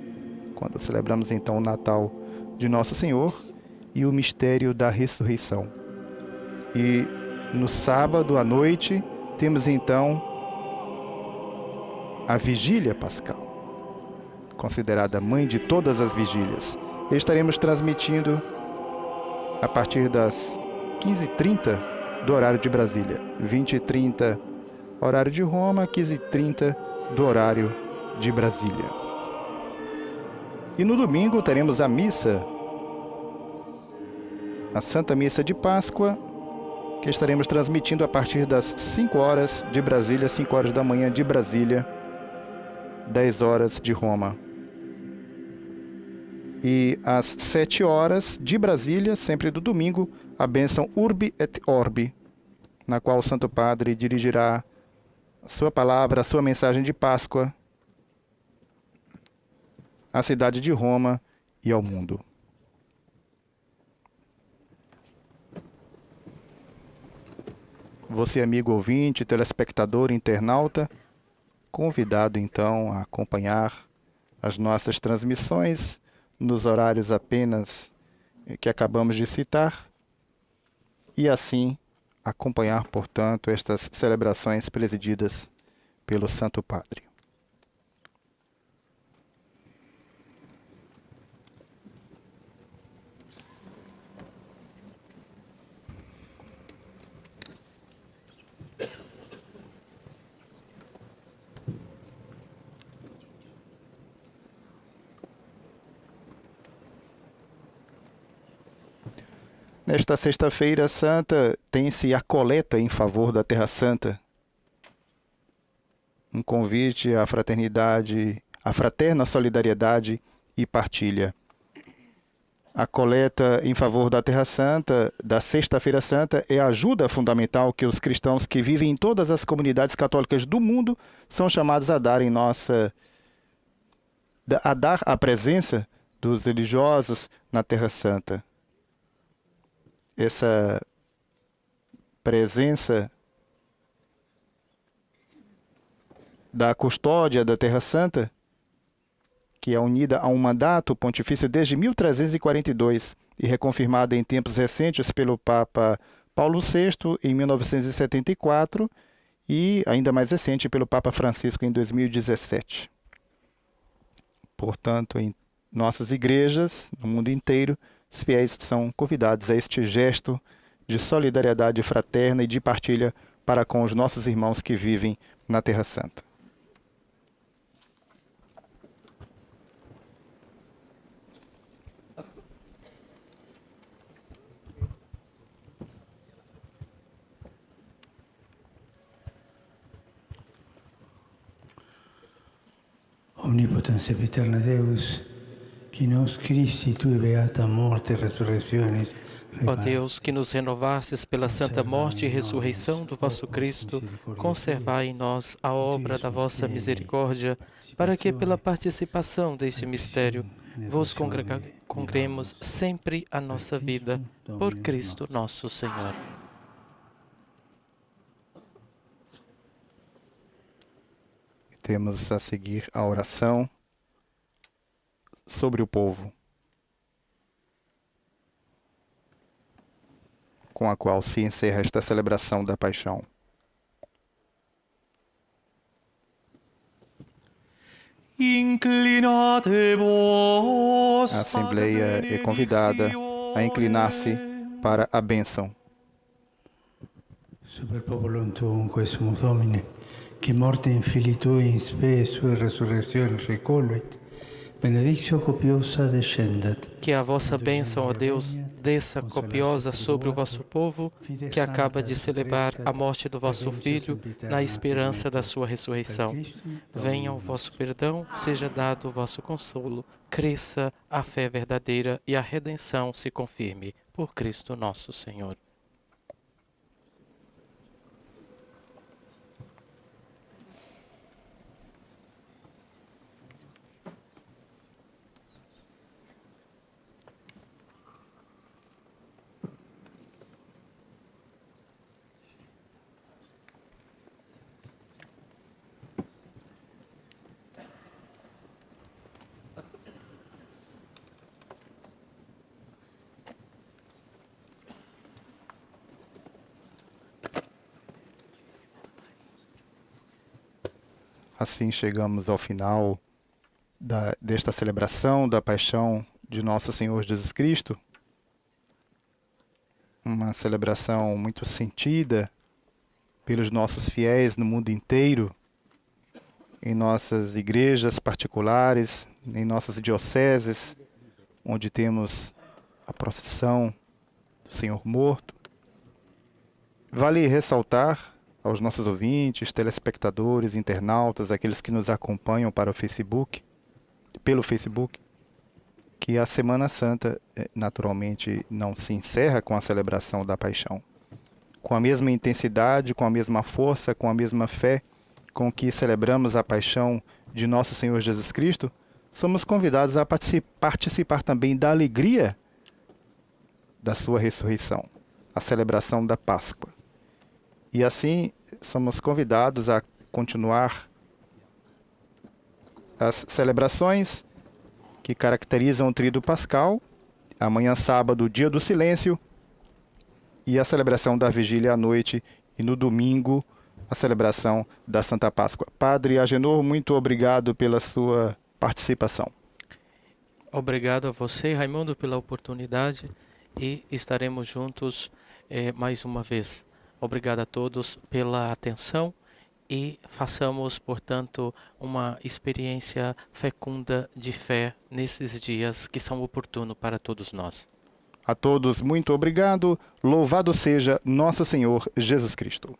quando celebramos então o Natal de Nosso Senhor, e o mistério da ressurreição. E no sábado à noite temos então a vigília pascal, considerada a mãe de todas as vigílias. E estaremos transmitindo a partir das 15h30 do horário de Brasília, 20h30 horário de Roma, 15h30 do horário de Brasília. E no domingo teremos a missa a Santa Missa de Páscoa, que estaremos transmitindo a partir das 5 horas de Brasília, 5 horas da manhã de Brasília, 10 horas de Roma. E às 7 horas de Brasília, sempre do domingo, a bênção Urbi et Orbi, na qual o Santo Padre dirigirá a sua palavra, a sua mensagem de Páscoa à cidade de Roma e ao mundo. Você, amigo ouvinte, telespectador, internauta, convidado então a acompanhar as nossas transmissões nos horários apenas que acabamos de citar e assim acompanhar, portanto, estas celebrações presididas pelo Santo Padre. Nesta Sexta-feira Santa, tem-se a coleta em favor da Terra Santa. Um convite à fraternidade, à fraterna solidariedade e partilha. A coleta em favor da Terra Santa, da Sexta-feira Santa, é a ajuda fundamental que os cristãos que vivem em todas as comunidades católicas do mundo são chamados a dar a presença dos religiosos na Terra Santa. Essa presença da custódia da Terra Santa, que é unida a um mandato pontifício desde 1342 e reconfirmada em tempos recentes pelo Papa Paulo VI em 1974 e ainda mais recente pelo Papa Francisco em 2017. Portanto, em nossas igrejas, no mundo inteiro, os fiéis são convidados a este gesto de solidariedade fraterna e de partilha para com os nossos irmãos que vivem na Terra Santa. Omnipotens eterna Deus, que nos Christi tui beata morte e resurrectionis. Ó Deus, que nos renovastes pela santa morte e ressurreição do vosso Cristo, conservai em nós a obra da vossa misericórdia, para que, pela participação deste mistério, vos congreguemos sempre a nossa vida, por Cristo nosso Senhor. Temos a seguir a oração sobre o povo, com a qual se encerra esta celebração da Paixão. A Assembleia é convidada a inclinar-se para a bênção. Super populum tuum quesumus Domine, que morte in Filii Tui in spe sua resurrectione recoluit, benedictio copiosa descendat. Que a vossa bênção, ó Deus, desça copiosa sobre o vosso povo, que acaba de celebrar a morte do vosso Filho, na esperança da sua ressurreição. Venha o vosso perdão, seja dado o vosso consolo, cresça a fé verdadeira e a redenção se confirme. Por Cristo nosso Senhor. Assim chegamos ao final desta celebração da Paixão de Nosso Senhor Jesus Cristo. Uma celebração muito sentida pelos nossos fiéis no mundo inteiro, em nossas igrejas particulares, em nossas dioceses, onde temos a procissão do Senhor morto. Vale ressaltar aos nossos ouvintes, telespectadores, internautas, aqueles que nos acompanham pelo Facebook, que a Semana Santa naturalmente não se encerra com a celebração da Paixão. Com a mesma intensidade, com a mesma força, com a mesma fé com que celebramos a Paixão de Nosso Senhor Jesus Cristo, somos convidados a participar também da alegria da sua ressurreição, a celebração da Páscoa. E assim, somos convidados a continuar as celebrações que caracterizam o Tríduo Pascal, amanhã sábado, dia do silêncio, e a celebração da vigília à noite, e no domingo, a celebração da Santa Páscoa. Padre Agenor, muito obrigado pela sua participação. Obrigado a você, Raimundo, pela oportunidade, e estaremos juntos mais uma vez. Obrigado a todos pela atenção e façamos, portanto, uma experiência fecunda de fé nesses dias que são oportunos para todos nós. A todos, muito obrigado. Louvado seja Nosso Senhor Jesus Cristo.